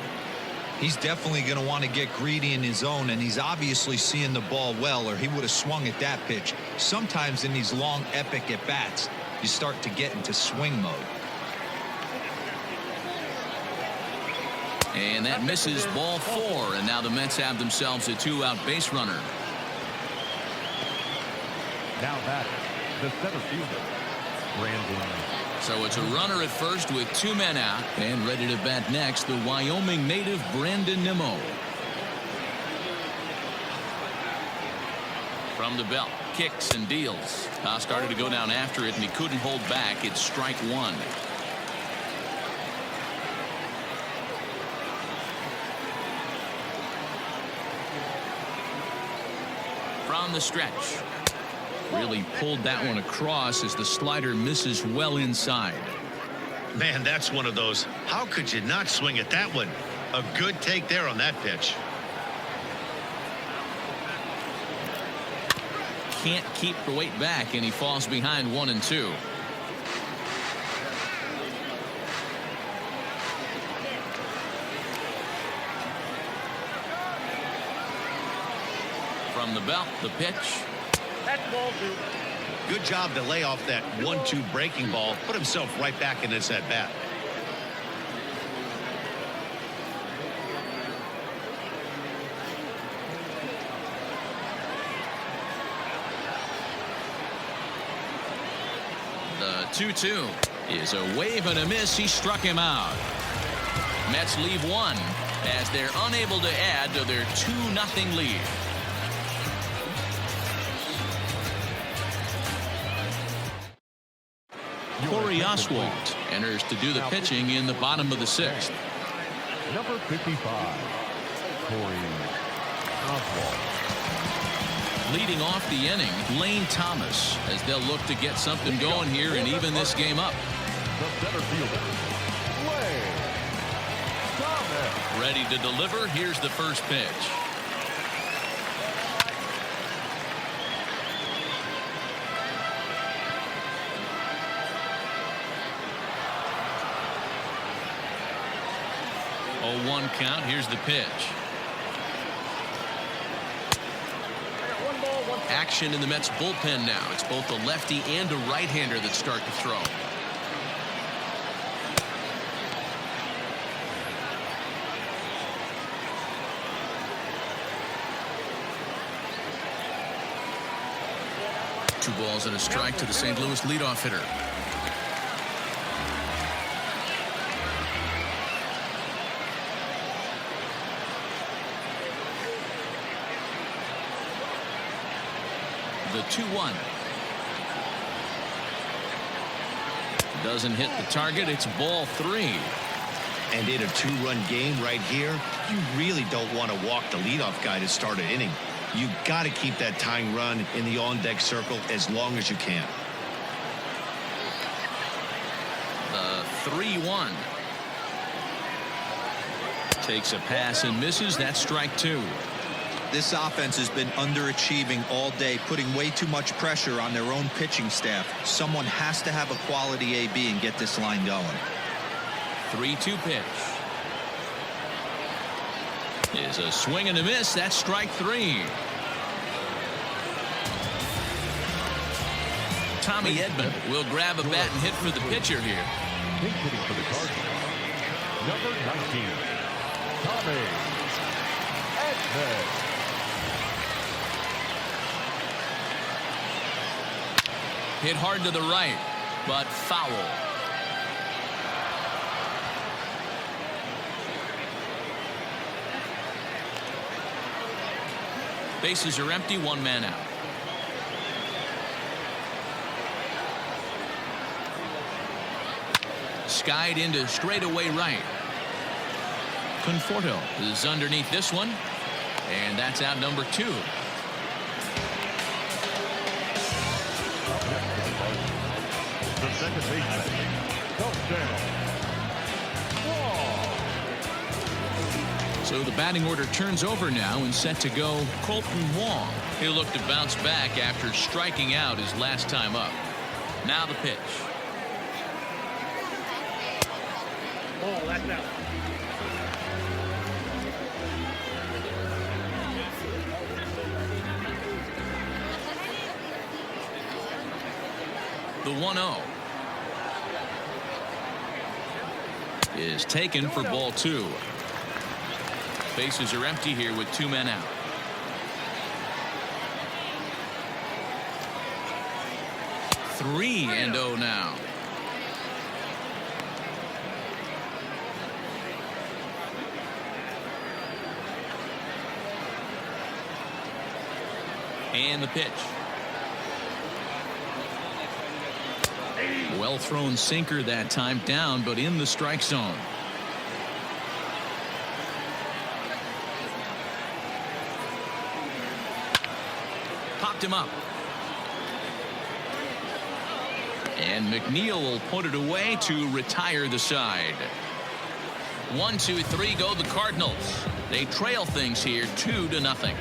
He's definitely going to want to get greedy in his zone, and he's obviously seeing the ball well, or he would have swung at that pitch. Sometimes in these long, epic at-bats, you start to get into swing mode. And that misses, ball 4, and now the Mets have themselves a 2-out base runner. Now batting, the center fielder, Brandon. So it's a runner at first with 2 men out, and ready to bat next, the Wyoming native Brandon Nimmo. From the belt, kicks and deals. Started to go down after it, and he couldn't hold back. It's strike 1. From the stretch. Really pulled that one across as the slider misses well inside. Man, that's one of those. How could you not swing at that one? A good take there on that pitch. Can't keep the weight back, and he falls behind 1-2. From the belt, the pitch. That's ball 2. Good job to lay off that 1-2 breaking ball. Put himself right back in this at bat. The 2-2 is a wave and a miss. He struck him out. Mets leave 1 as they're unable to add to their 2-0 lead. Corey Oswalt enters to do the pitching in the bottom of the 6th. Number 55, Corey Oswalt. Leading off the inning, Lane Thomas, as they'll look to get something going here and even this game up. The center fielder, Lane Thomas. Ready to deliver. Here's the first pitch. Oh, 1 count. Here's the pitch. Action in the Mets bullpen now. It's both a lefty and a right-hander that start to throw. Two balls and a strike to the St. Louis leadoff hitter. The 2-1. Doesn't hit the target. It's ball 3. And in a 2-run game right here, you really don't want to walk the leadoff guy to start an inning. You got to keep that tying run in the on-deck circle as long as you can. The 3-1. Takes a pass and misses. That's strike 2. This offense has been underachieving all day, putting way too much pressure on their own pitching staff. Someone has to have a quality AB and get this line going. 3-2 pitch. Is a swing and a miss. That's strike 3. Tommy Edman will grab a bat and hit for the pitcher here. Pink hitting for the Cardinals. Number 19, Tommy Edman. Hit hard to the right, but foul. Bases are empty, 1 man out. Skied into straightaway right. Conforto is underneath this one, and that's out number 2. The second baseman, touchdown. So the batting order turns over now and set to go Colton Wong. He'll look to bounce back after striking out his last time up. Now the pitch. Ball, that's out. The 1-0 is taken for ball 2. Bases are empty here with 2 men out. Three and 0 now. And the pitch. Well thrown sinker that time, down but in the strike zone. Popped him up. And McNeil will put it away to retire the side. 1, 2, 3 go the Cardinals. They trail things here 2-0.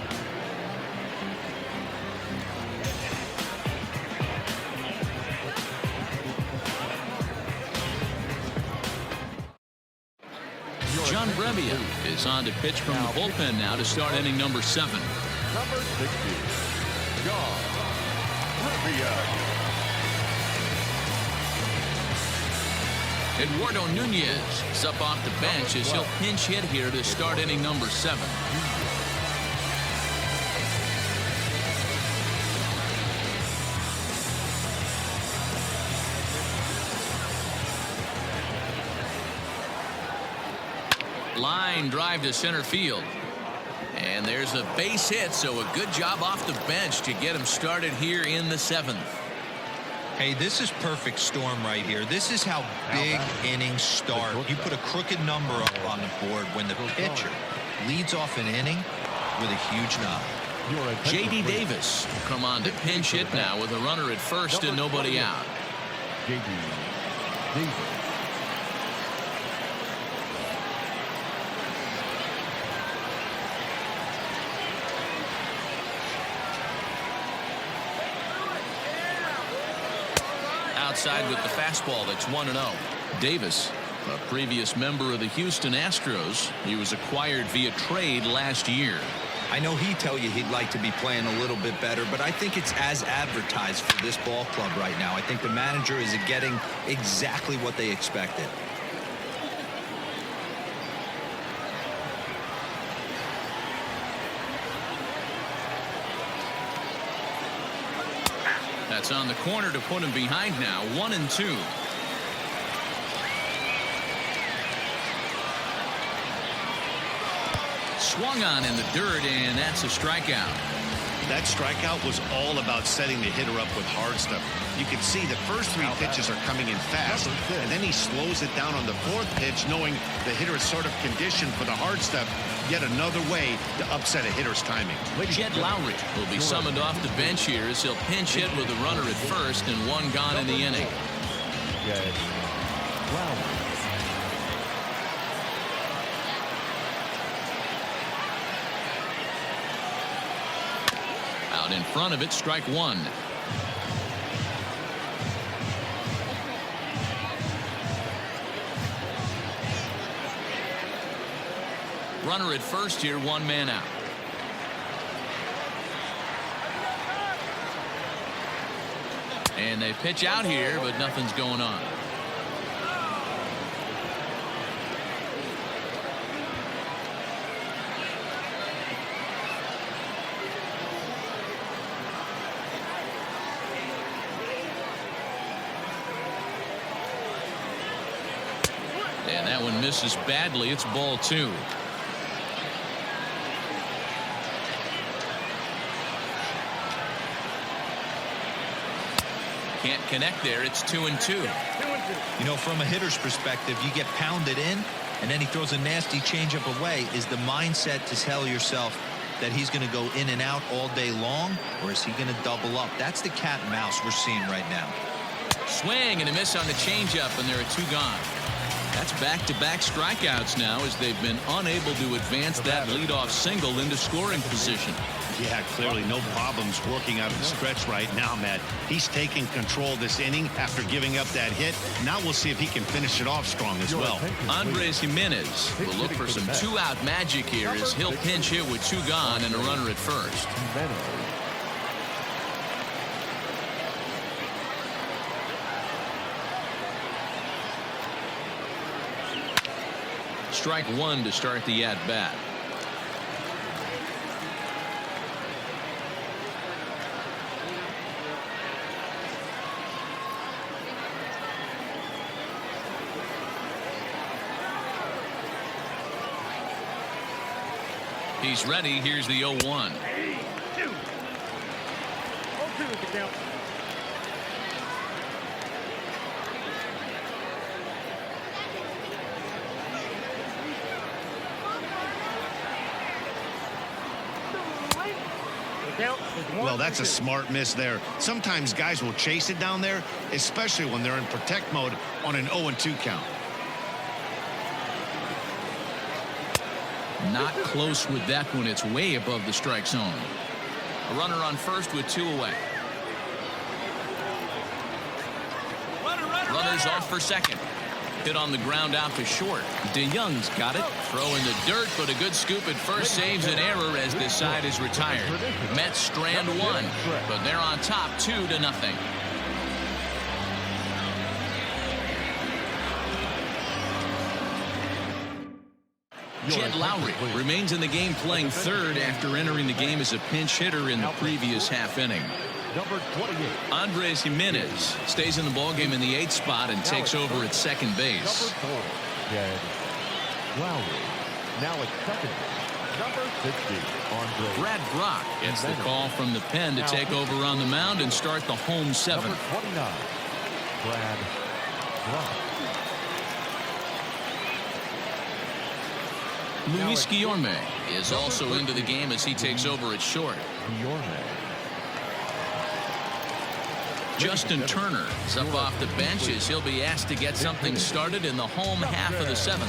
John Brebbia is on to pitch from the bullpen now to start inning number 7. Number 60, John Brebbia. Eduardo Nunez is up off the bench as he'll pinch hit here to start inning number 7. Line drive to center field. And there's a base hit, so a good job off the bench to get him started here in the 7th. Hey, this is perfect storm right here. This is how big innings start. You put a crooked number up on the board when the pitcher leads off an inning with a huge knock. J.D. Davis will come on to pinch hit now with a runner at first and nobody out. J.D. Davis. Outside with the fastball. That's 1-0. Davis, a previous member of the Houston Astros. He was acquired via trade last year. I know he'd tell you he'd like to be playing a little bit better, but I think it's as advertised for this ball club right now. I think the manager is getting exactly what they expected. That's on the corner to put him behind now. 1-2. Swung on in the dirt, and that's a strikeout. That strikeout was all about setting the hitter up with hard stuff. You can see the first 3 pitches are coming in fast, and then he slows it down on the 4th pitch, knowing the hitter is sort of conditioned for the hard stuff. Yet another way to upset a hitter's timing. Jed Lowry will be summoned off the bench here as he'll pinch hit with a runner at first and 1 gone in the inning. Jed Lowry. Out in front of it, strike one. Runner at first here, one man out. And they pitch out here, but nothing's going on. And that one misses badly. It's ball two. Can't connect there. It's 2-2. You know, from a hitter's perspective, you get pounded in, and then he throws a nasty changeup away. Is the mindset to tell yourself that he's going to go in and out all day long, or is he going to double up? That's the cat and mouse we're seeing right now. Swing and a miss on the changeup, and there are two gone. That's back-to-back strikeouts now as they've been unable to advance that leadoff single into scoring position. Yeah, clearly no problems working out of the stretch right now, Matt. He's taking control of this inning after giving up that hit. Now we'll see if he can finish it off strong as well. Andres Jimenez will look for some two-out magic here as he'll pinch hit with two gone and a runner at first. Strike one to start the at-bat. He's ready. Here's the 0-1. 0-2 is the count. Well, that's a smart miss there. Sometimes guys will chase it down there, especially when they're in protect mode on an 0-2 count. Not close with that one. It's way above the strike zone. A runner on first with two away. Runners off for second. Hit on the ground out to short. DeYoung's got it. Throw in the dirt, but a good scoop at first saves an error as this side is retired. Mets strand one, but they're on top 2-0. Jed Lowry remains in the game playing third after entering the game as a pinch hitter in the previous half inning. Number 28. Andres Jimenez stays in the ballgame in the 8th spot and takes over at second base. Number 4, Jed Lowry. Now at second. Number 60, Andres. Brad Brock gets the call from the pen to take over on the mound and start the home 7th. Number 29, Brad Brock. Luis Guillorme is also into the game as he takes over at short. Guillorme. Justin Turner is up off the bench as he'll be asked to get something started in the home half of the 7th.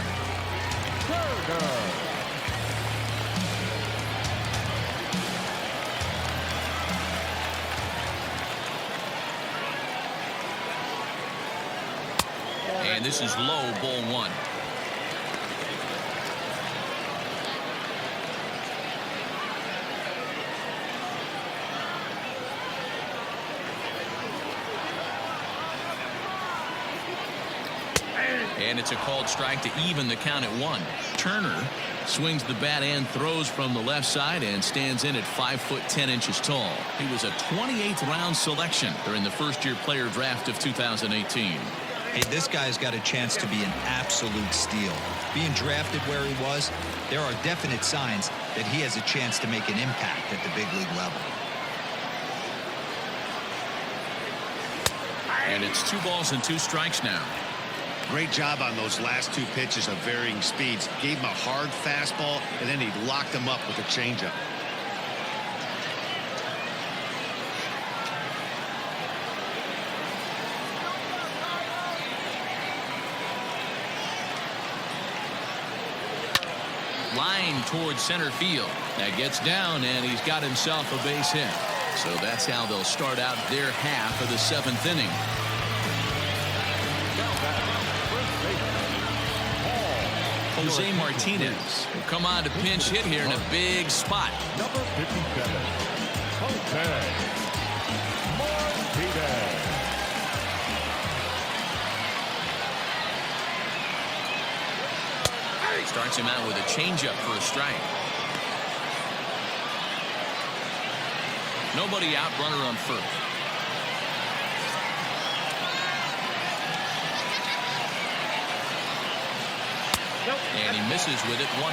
And this is low, ball one. And it's a called strike to even the count at 1. Turner swings the bat and throws from the left side and stands in at 5'10" tall. He was a 28th round selection during the first-year player draft of 2018. Hey, this guy's got a chance to be an absolute steal. Being drafted where he was, there are definite signs that he has a chance to make an impact at the big league level. And it's 2 balls and 2 strikes now. Great job on those last 2 pitches of varying speeds. Gave him a hard fastball, and then he locked him up with a changeup. Line towards center field. That gets down, and he's got himself a base hit. So that's how they'll start out their half of the 7th inning. Jose Martinez will come on to pinch hit here in a big spot. Number 57, Jose Martinez. Starts him out with a changeup for a strike. Nobody out, runner on first. And he misses with it, 1-1.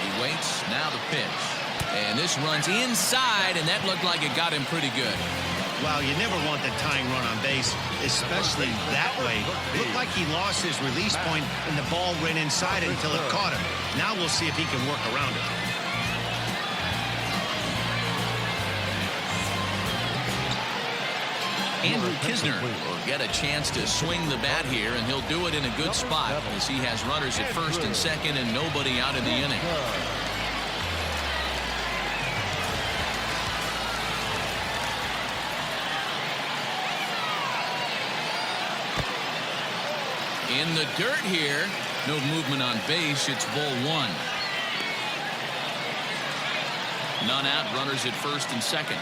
He waits, now the pitch. And this runs inside, and that looked like it got him pretty good. Well, you never want the tying run on base, especially that way. Looked like he lost his release point, and the ball ran inside until it caught him. Now we'll see if he can work around it. Andrew Kisner will get a chance to swing the bat here, and he'll do it in a good spot as he has runners at first and second and nobody out in the inning. In the dirt here. No movement on base. It's ball 1. None out. Runners at first and second.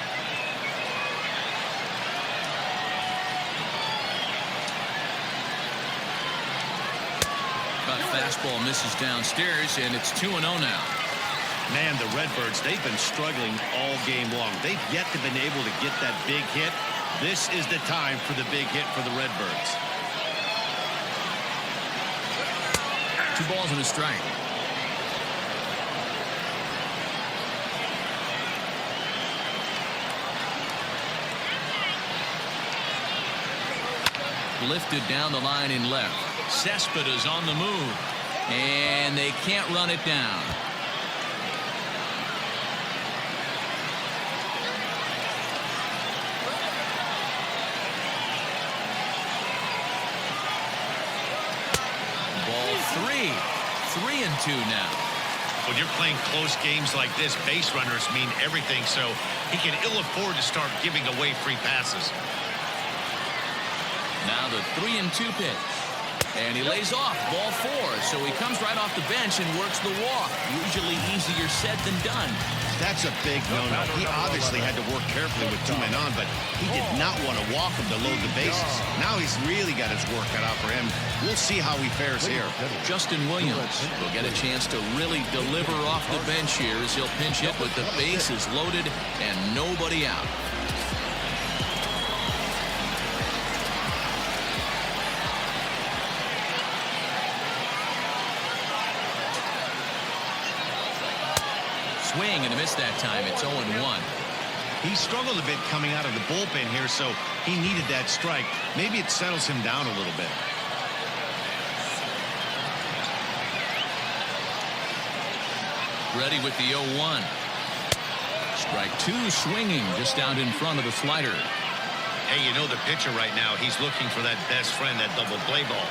Cut fastball misses downstairs, and it's 2-0 now. Man, the Redbirds, they've been struggling all game long. They've yet to been able to get that big hit. This is the time for the big hit for the Redbirds. 2 balls and a strike. Lifted down the line in left. Cespedes on the move, and they can't run it down. Ball 3. 3-2 now. When you're playing close games like this, base runners mean everything, so he can ill afford to start giving away free passes. Now the 3-2 pitch. And he lays off, ball 4. So he comes right off the bench and works the walk. Usually easier said than done. That's a big no-no. He obviously had to work carefully with 2 men on, but he did not want to walk him to load the bases. Now he's really got his work cut out for him. We'll see how he fares here. Justin Williams will get a chance to really deliver off the bench here as he'll pinch hit with the bases loaded and nobody out. Swing and a miss that time. It's 0-1. He struggled a bit coming out of the bullpen here, so he needed that strike. Maybe it settles him down a little bit. Ready with the 0-1. Strike 2 swinging just out in front of the slider. Hey, you know the pitcher right now, he's looking for that best friend, that double play ball.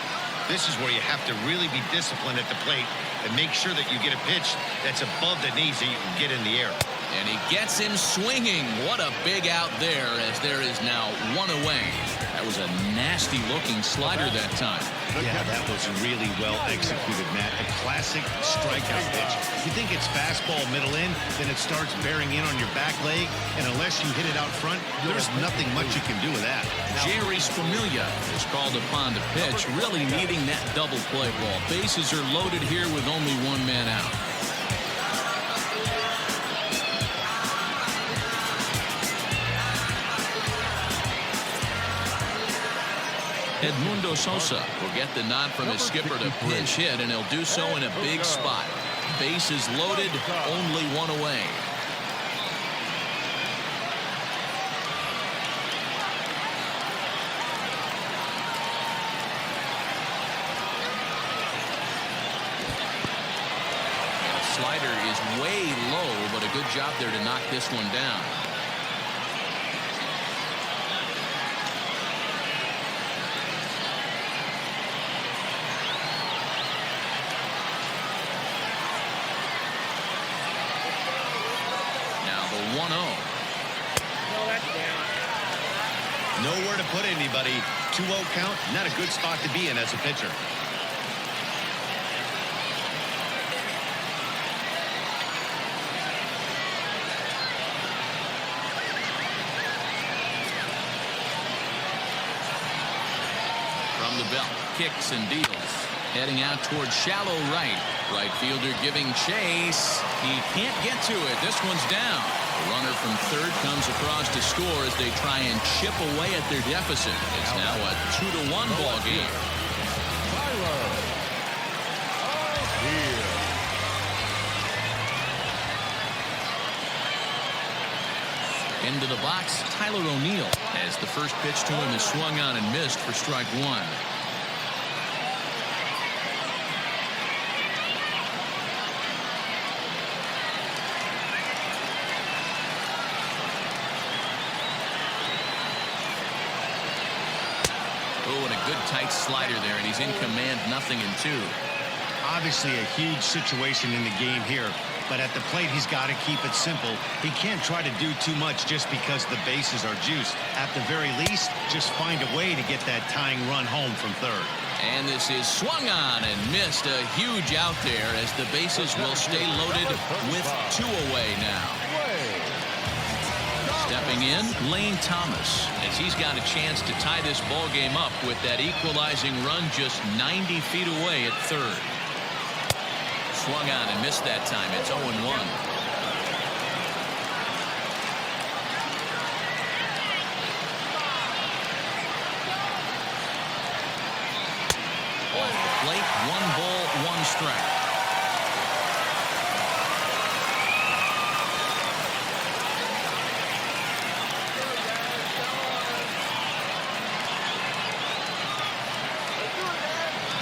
This is where you have to really be disciplined at the plate and make sure that you get a pitch that's above the knees that you can get in the air. And he gets him swinging. What a big out there, as there is now 1 away. That was a nasty looking slider that time. Yeah, that was really well executed, Matt. A classic strikeout pitch. You think it's fastball middle in, then it starts bearing in on your back leg, and unless you hit it out front, there's nothing much you can do with that. Jerry Familia is called upon to pitch, really needing that double play ball. Bases are loaded here with only 1 man out. Edmundo Sosa will get the nod from his skipper to pinch hit, and he'll do so in a big spot. Bases loaded, only 1 away. The slider is way low, but a good job there to knock this one down. 1-0. No, that's down. Nowhere to put anybody. 2-0 count, not a good spot to be in as a pitcher. From the belt, kicks and deals. Heading out towards shallow right. Right fielder giving chase. He can't get to it. This one's down. The runner from third comes across to score as they try and chip away at their deficit. It's now a 2-1 ball game. Into the box, Tyler O'Neill, as the first pitch to him is swung on and missed for strike one. Oh, and a good tight slider there, and he's in command, 0-2. Obviously a huge situation in the game here, but at the plate he's got to keep it simple. He can't try to do too much just because the bases are juiced. At the very least, just find a way to get that tying run home from third. And this is swung on and missed. A huge out there as the bases will stay loaded with 2 away now. Stepping in, Lane Thomas, as he's got a chance to tie this ball game up with that equalizing run just 90 feet away at third. Swung on and missed that time. It's 0-1. Off the plate, 1 ball, 1 strike.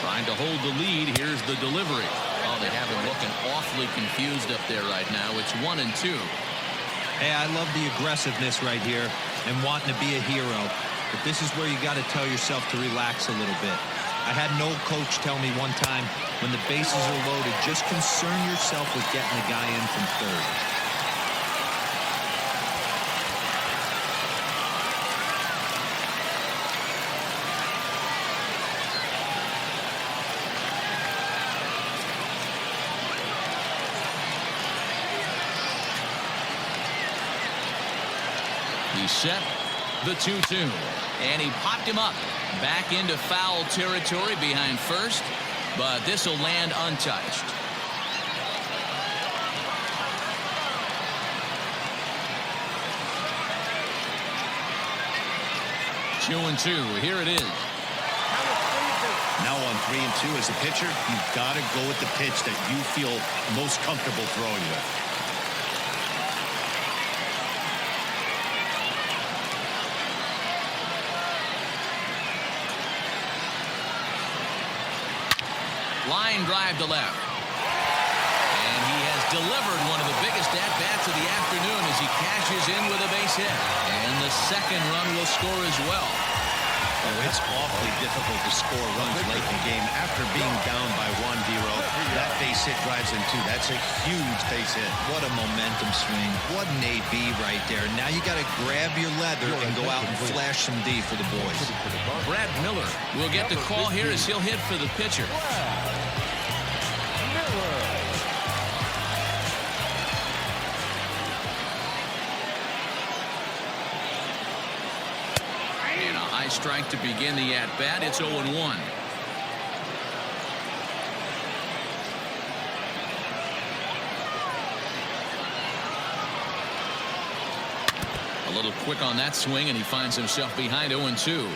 Trying to hold the lead. Here's the delivery. Oh, they have him looking awfully confused up there right now. It's 1-2. Hey, I love the aggressiveness right here and wanting to be a hero. But this is where you got to tell yourself to relax a little bit. I had an old coach tell me one time, when the bases are loaded, just concern yourself with getting the guy in from third. He set the 2-2, and he popped him up back into foul territory behind first, but this will land untouched. 2-2. Here it is. Now on 3-2 as a pitcher, you've got to go with the pitch that you feel most comfortable throwing with. Line drive to left. And he has delivered one of the biggest at-bats of the afternoon as he cashes in with a base hit. And the second run will score as well. Oh, it's awfully difficult to score runs late in the game after being down by 1, D-Row. That base hit drives in 2. That's a huge base hit. What a momentum swing. What an AB right there. Now you got to grab your leather and go out and flash some D for the boys. Brad Miller will get the call here as he'll hit for the pitcher. And a high strike to begin the at-bat. It's 0-1. A little quick on that swing, and he finds himself behind 0-2.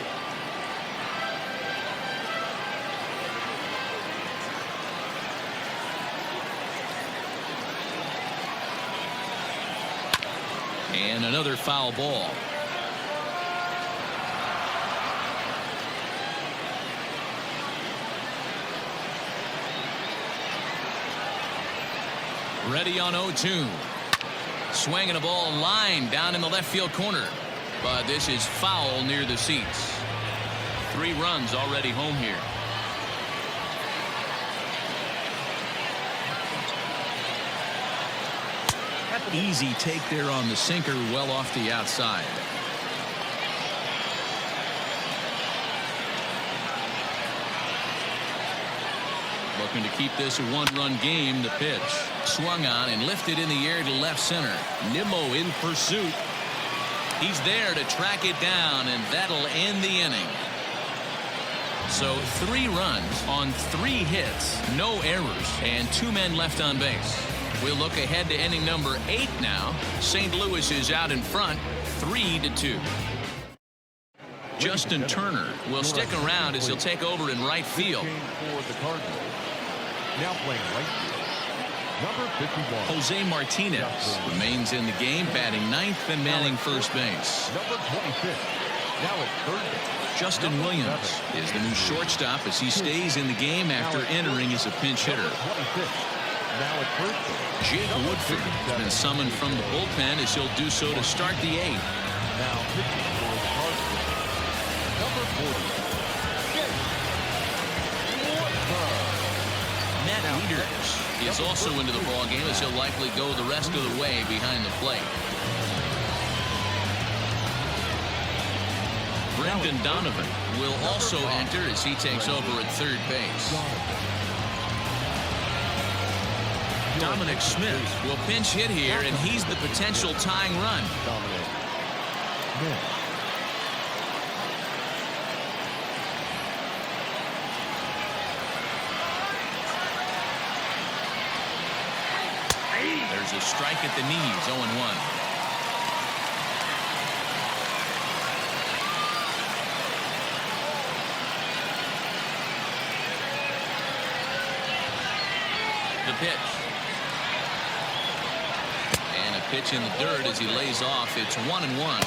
And another foul ball. Ready on 0-2. Swinging a ball line down in the left field corner. But this is foul near the seats. 3 runs already home here. Easy take there on the sinker, well off the outside. Looking to keep this a one-run game. The pitch swung on and lifted in the air to left center. Nimmo in pursuit. He's there to track it down, and that'll end the inning. So 3 runs on 3 hits, no errors, and 2 men left on base. We'll look ahead to inning number 8 now. St. Louis is out in front, 3-2. Justin Turner will stick around as he'll take over in right field. Now playing right field, number 51. Jose Martinez remains in the game, batting 9th and manning first base. Number 26. Now at third base. Justin Williams is the new shortstop as he stays in the game after entering as a pinch hitter. Now at first base. Jake Woodford has been summoned from the bullpen as he'll do so to start the 8th. Now pitching for the Cardinals, number 40. Matt Wieters is also into the ballgame as he'll likely go the rest of the way behind the plate. Brendan Donovan will also enter as he takes over at third base. Dominic Smith will pinch hit here, and he's the potential tying run. There's a strike at the knees, 0-1. The pitch. And a pitch in the dirt as he lays off. It's 1-1.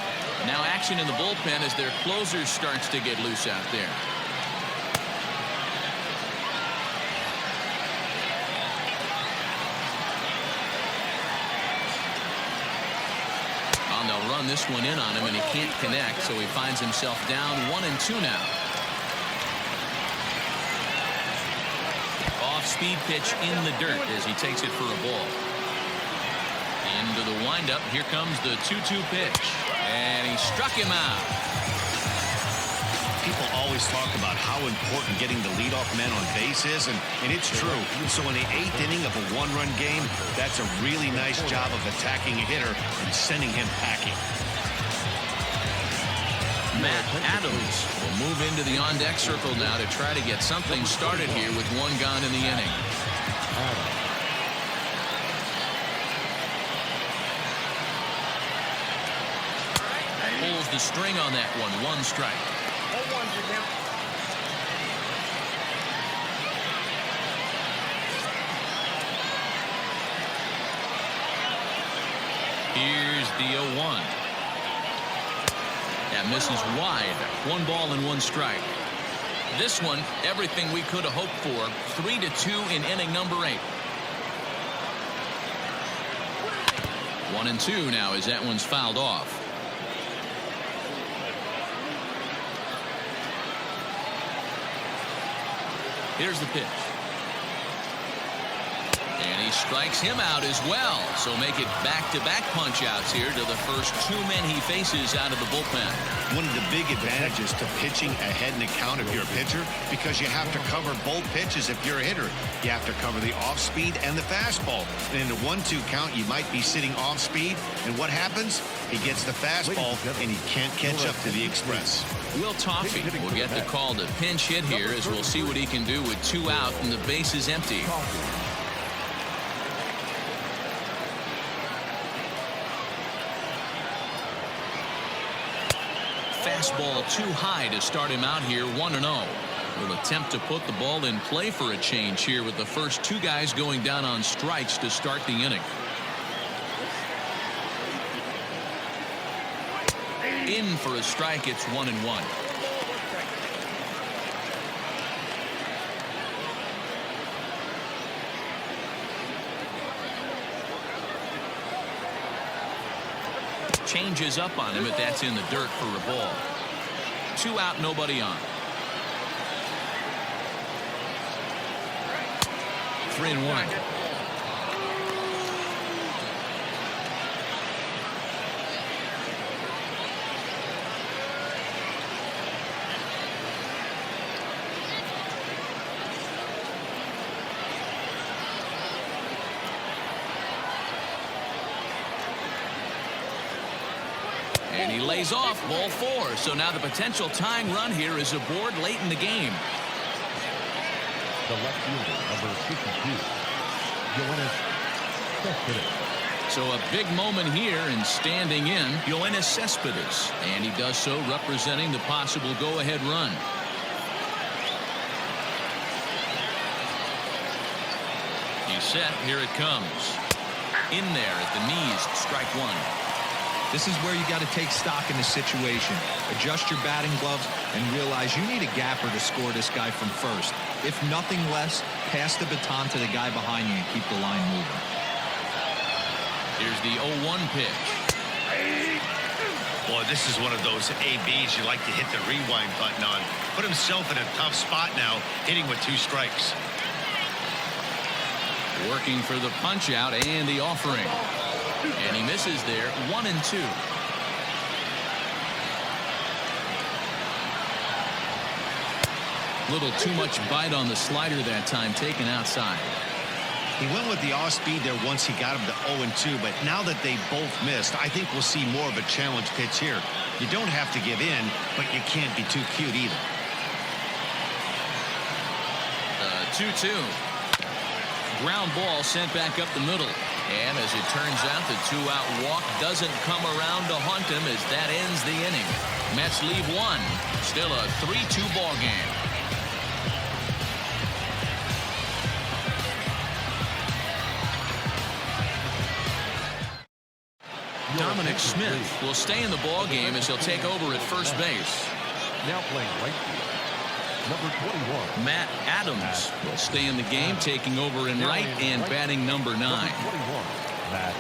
Now action in the bullpen as their closer starts to get loose out there. They'll run this one in on him, and he can't connect, so he finds himself down 1-2 now. Off-speed pitch in the dirt as he takes it for a ball. Into the windup. Here comes the 2-2 pitch, and he struck him out. People always talk about how important getting the leadoff man on base is, and it's true. So in the 8th inning of a one-run game, that's a really nice job of attacking a hitter and sending him packing. Matt Adams will move into the on-deck circle now to try to get something started here with 1 gone in the inning. Pulls the string on that one. 1 strike. Here's the 0-1. That misses wide. 1 ball and 1 strike. This one, everything we could have hoped for. 3-2 in inning number 8. 1-2 now as that one's fouled off. Here's the pitch. And he strikes him out as well. So make it back-to-back punch-outs here to the first 2 men he faces out of the bullpen. One of the big advantages to pitching ahead in the count if you're a pitcher, because you have to cover both pitches if you're a hitter. You have to cover the off-speed and the fastball. And in the 1-2 count, you might be sitting off-speed. And what happens? He gets the fastball, and he can't catch up to the express. Will Toffey will get the call to pinch hit here as we'll see what he can do with 2 out and the base is empty. Fastball too high to start him out here. 1-0. Will attempt to put the ball in play for a change here with the first 2 guys going down on strikes to start the inning. In for a strike. It's 1-1. Changes up on him, but that's in the dirt for a ball. 2 out, nobody on. 3-1. And he lays off ball 4. So now the potential tying run here is aboard late in the game. The left fielder, number 52, Yoenis Cespedes. So a big moment here in standing in Yoenis Cespedes. And he does so representing the possible go-ahead run. He's set. Here it comes. In there at the knees. Strike 1. This is where you got to take stock in the situation. Adjust your batting gloves and realize you need a gapper to score this guy from first. If nothing less, pass the baton to the guy behind you and keep the line moving. Here's the 0-1 pitch. Boy, this is one of those ABs you like to hit the rewind button on. Put himself in a tough spot now, hitting with 2 strikes. Working for the punch out and the offering. And he misses there. 1-2. Little too much bite on the slider that time, taken outside. He went with the off speed there once he got him to 0-2, but now that they both missed, I think we'll see more of a challenge pitch here. You don't have to give in, but you can't be too cute either. 2-2. Ground ball sent back up the middle. And as it turns out, the 2-out walk doesn't come around to haunt him as that ends the inning. Mets leave 1. Still a 3-2 ball game. Dominic Smith will stay in the ball game as he'll take over at first base. Now playing right field, number 21. Matt Adams will stay in the game, taking over in right and batting number 9. Matt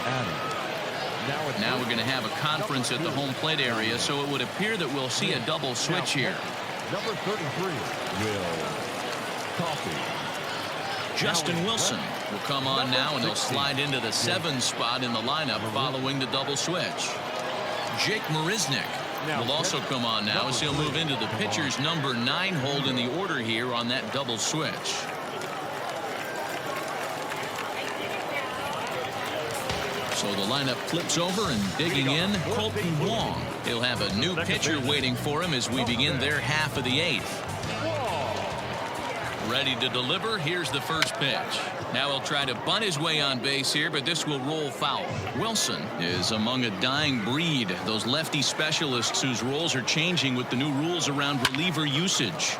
Adams. Now we're going to have a conference at the home plate area, so it would appear that we'll see a double switch here. Number 33, Will Coffey. Justin Wilson will come on now, and he'll slide into the 7 spot in the lineup following the double switch. Jake Marisnick will also come on now as he'll move into the pitcher's number 9 hold in the order here on that double switch. So the lineup flips over, and digging in, Colton Wong. He'll have a new pitcher waiting for him as we begin their half of the 8th. Ready to deliver. Here's the first pitch. Now he'll try to bunt his way on base here, but this will roll foul. Wilson is among a dying breed, those lefty specialists whose roles are changing with the new rules around reliever usage.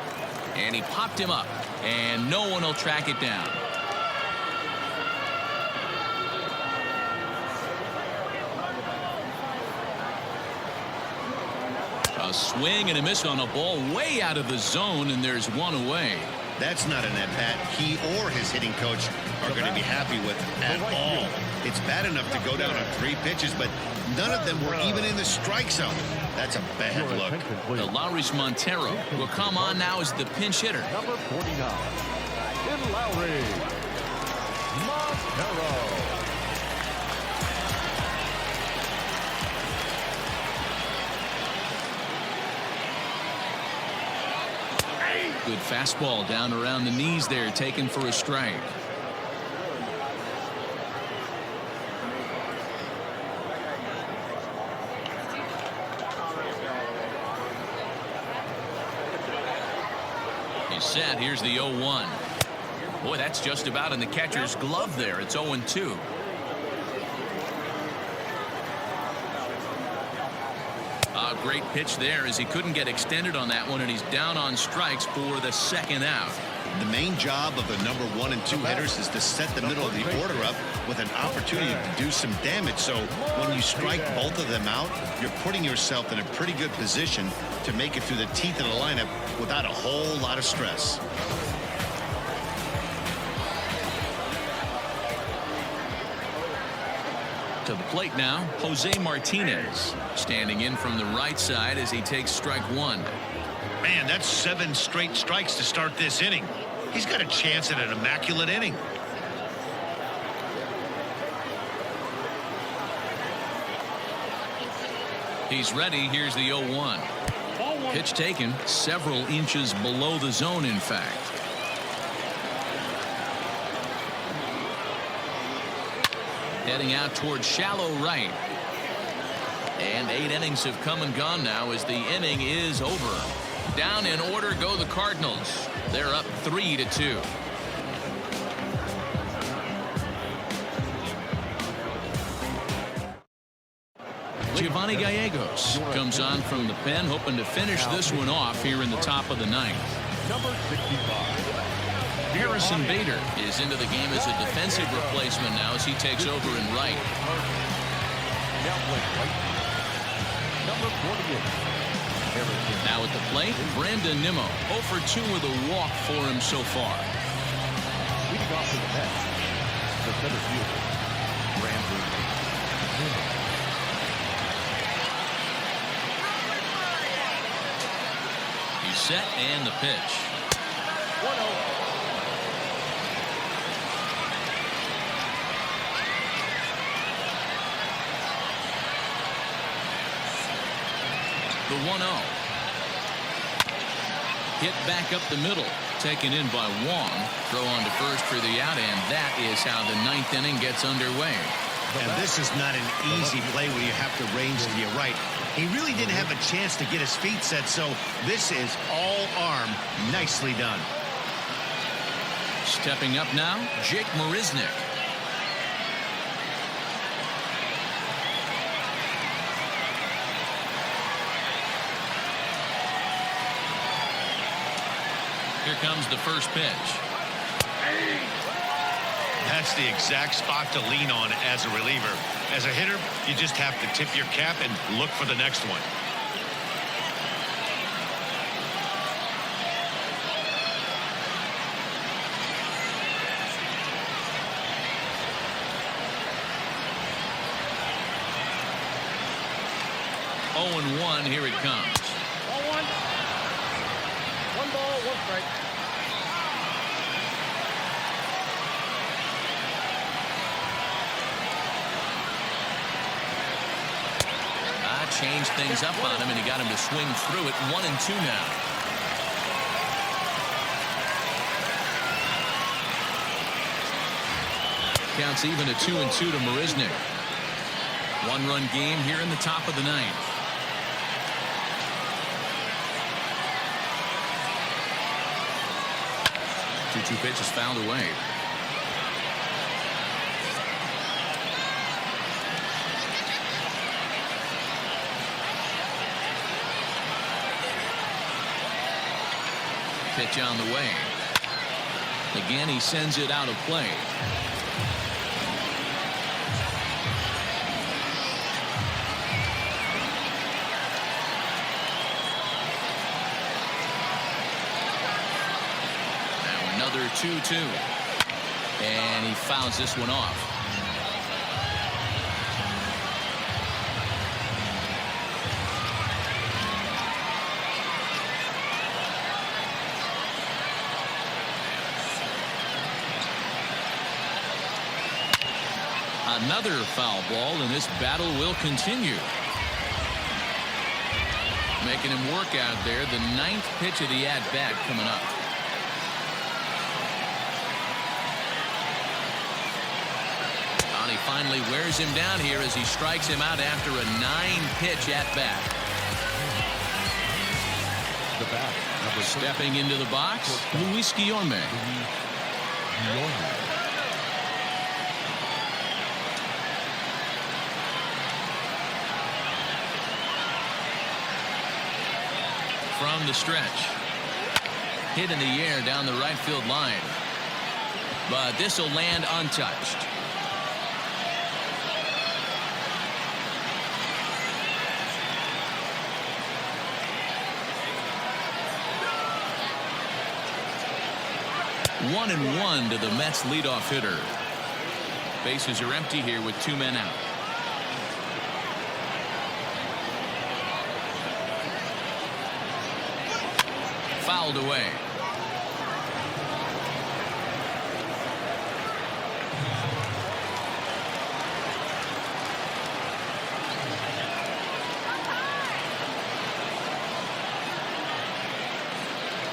And he popped him up, and no one will track it down. A swing and a miss on a ball way out of the zone, and there's one away. That's not an at-bat he or his hitting coach are going to be happy with at all. It's bad enough to go down on 3 pitches, but none of them were even in the strike zone. That's a bad look. Lowry's Montero will come on now as the pinch hitter. Number 49, in Lowry, Montero. Good fastball down around the knees there, taken for a strike. He's set. Here's the 0-1. Boy, that's just about in the catcher's glove there. It's 0-2. Great pitch there as he couldn't get extended on that one, and he's down on strikes for the 2nd out. The main job of the number 1 and 2 hitters is to set the middle of the order up with an opportunity to do some damage. So when you strike both of them out, you're putting yourself in a pretty good position to make it through the teeth of the lineup without a whole lot of stress. To the plate now, Jose Martinez standing in from the right side as he takes strike 1. Man, that's 7 straight strikes to start this inning. He's got a chance at an immaculate inning. He's ready. Here's the 0-1. Pitch taken several inches below the zone, in fact. Heading out towards shallow right. And 8 innings have come and gone now as the inning is over. Down in order go the Cardinals. They're up 3-2. Giovanni Gallegos comes on from the pen, hoping to finish this one off here in the top of the ninth. Number 65. Harrison Bader is into the game as a defensive replacement now as he takes over in right. Now playing right. Number 48. Now at the plate, Brandon Nimmo. 0 for 2 with a walk for him so far. Leading off to the net, the center fielder, Brandon Nimmo. He's set and the pitch. 1-0. The 1-0. Hit back up the middle. Taken in by Wong. Throw on to first for the out, and that is how the ninth inning gets underway. And this is not an easy play when you have to range to your right. He really didn't have a chance to get his feet set, so this is all arm. Nicely done. Stepping up now, Jake Marisnick. Here comes the first pitch. That's the exact spot to lean on as a reliever. As a hitter, you just have to tip your cap and look for the next one. Oh and 1, here it comes. 0-1. 1 ball, 1 strike. Changed things up on him, and he got him to swing through it. 1-2 now. Counts even at 2-2 to Marisnick. 1-run game here in the top of the ninth. Two pitches fouled away. Pitch on the way. Again, he sends it out of play. Now another 2-2. And he fouls this one off. Another foul ball, and this battle will continue. Making him work out there. The 9th pitch of the at-bat coming up. And he finally wears him down here as he strikes him out after a 9-pitch at-bat. The bat, number Stepping into the box, Luis Guillorme. From the stretch. Hit in the air down the right field line. But this will land untouched. One and 1 to the Mets leadoff hitter. Bases are empty here with 2 men out. Fouled away.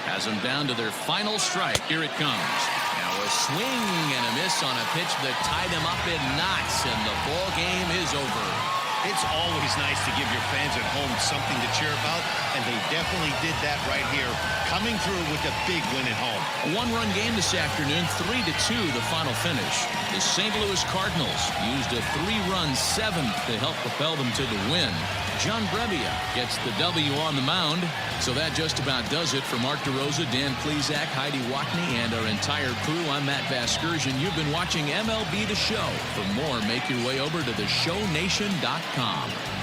Has them down to their final strike. Here it comes. Now a swing and a miss on a pitch that tied him up in knots, and the ball game is over. It's always nice to give your fans at home something to cheer about, and they definitely did that right here, coming through with a big win at home. A one-run game this afternoon, 3-2 the final finish. The St. Louis Cardinals used a 3-run seventh to help propel them to the win. John Brebbia gets the W on the mound. So that just about does it for Mark DeRosa, Dan Plesac, Heidi Watney, and our entire crew. I'm Matt Vasgersian. You've been watching MLB The Show. For more, make your way over to theshownation.com.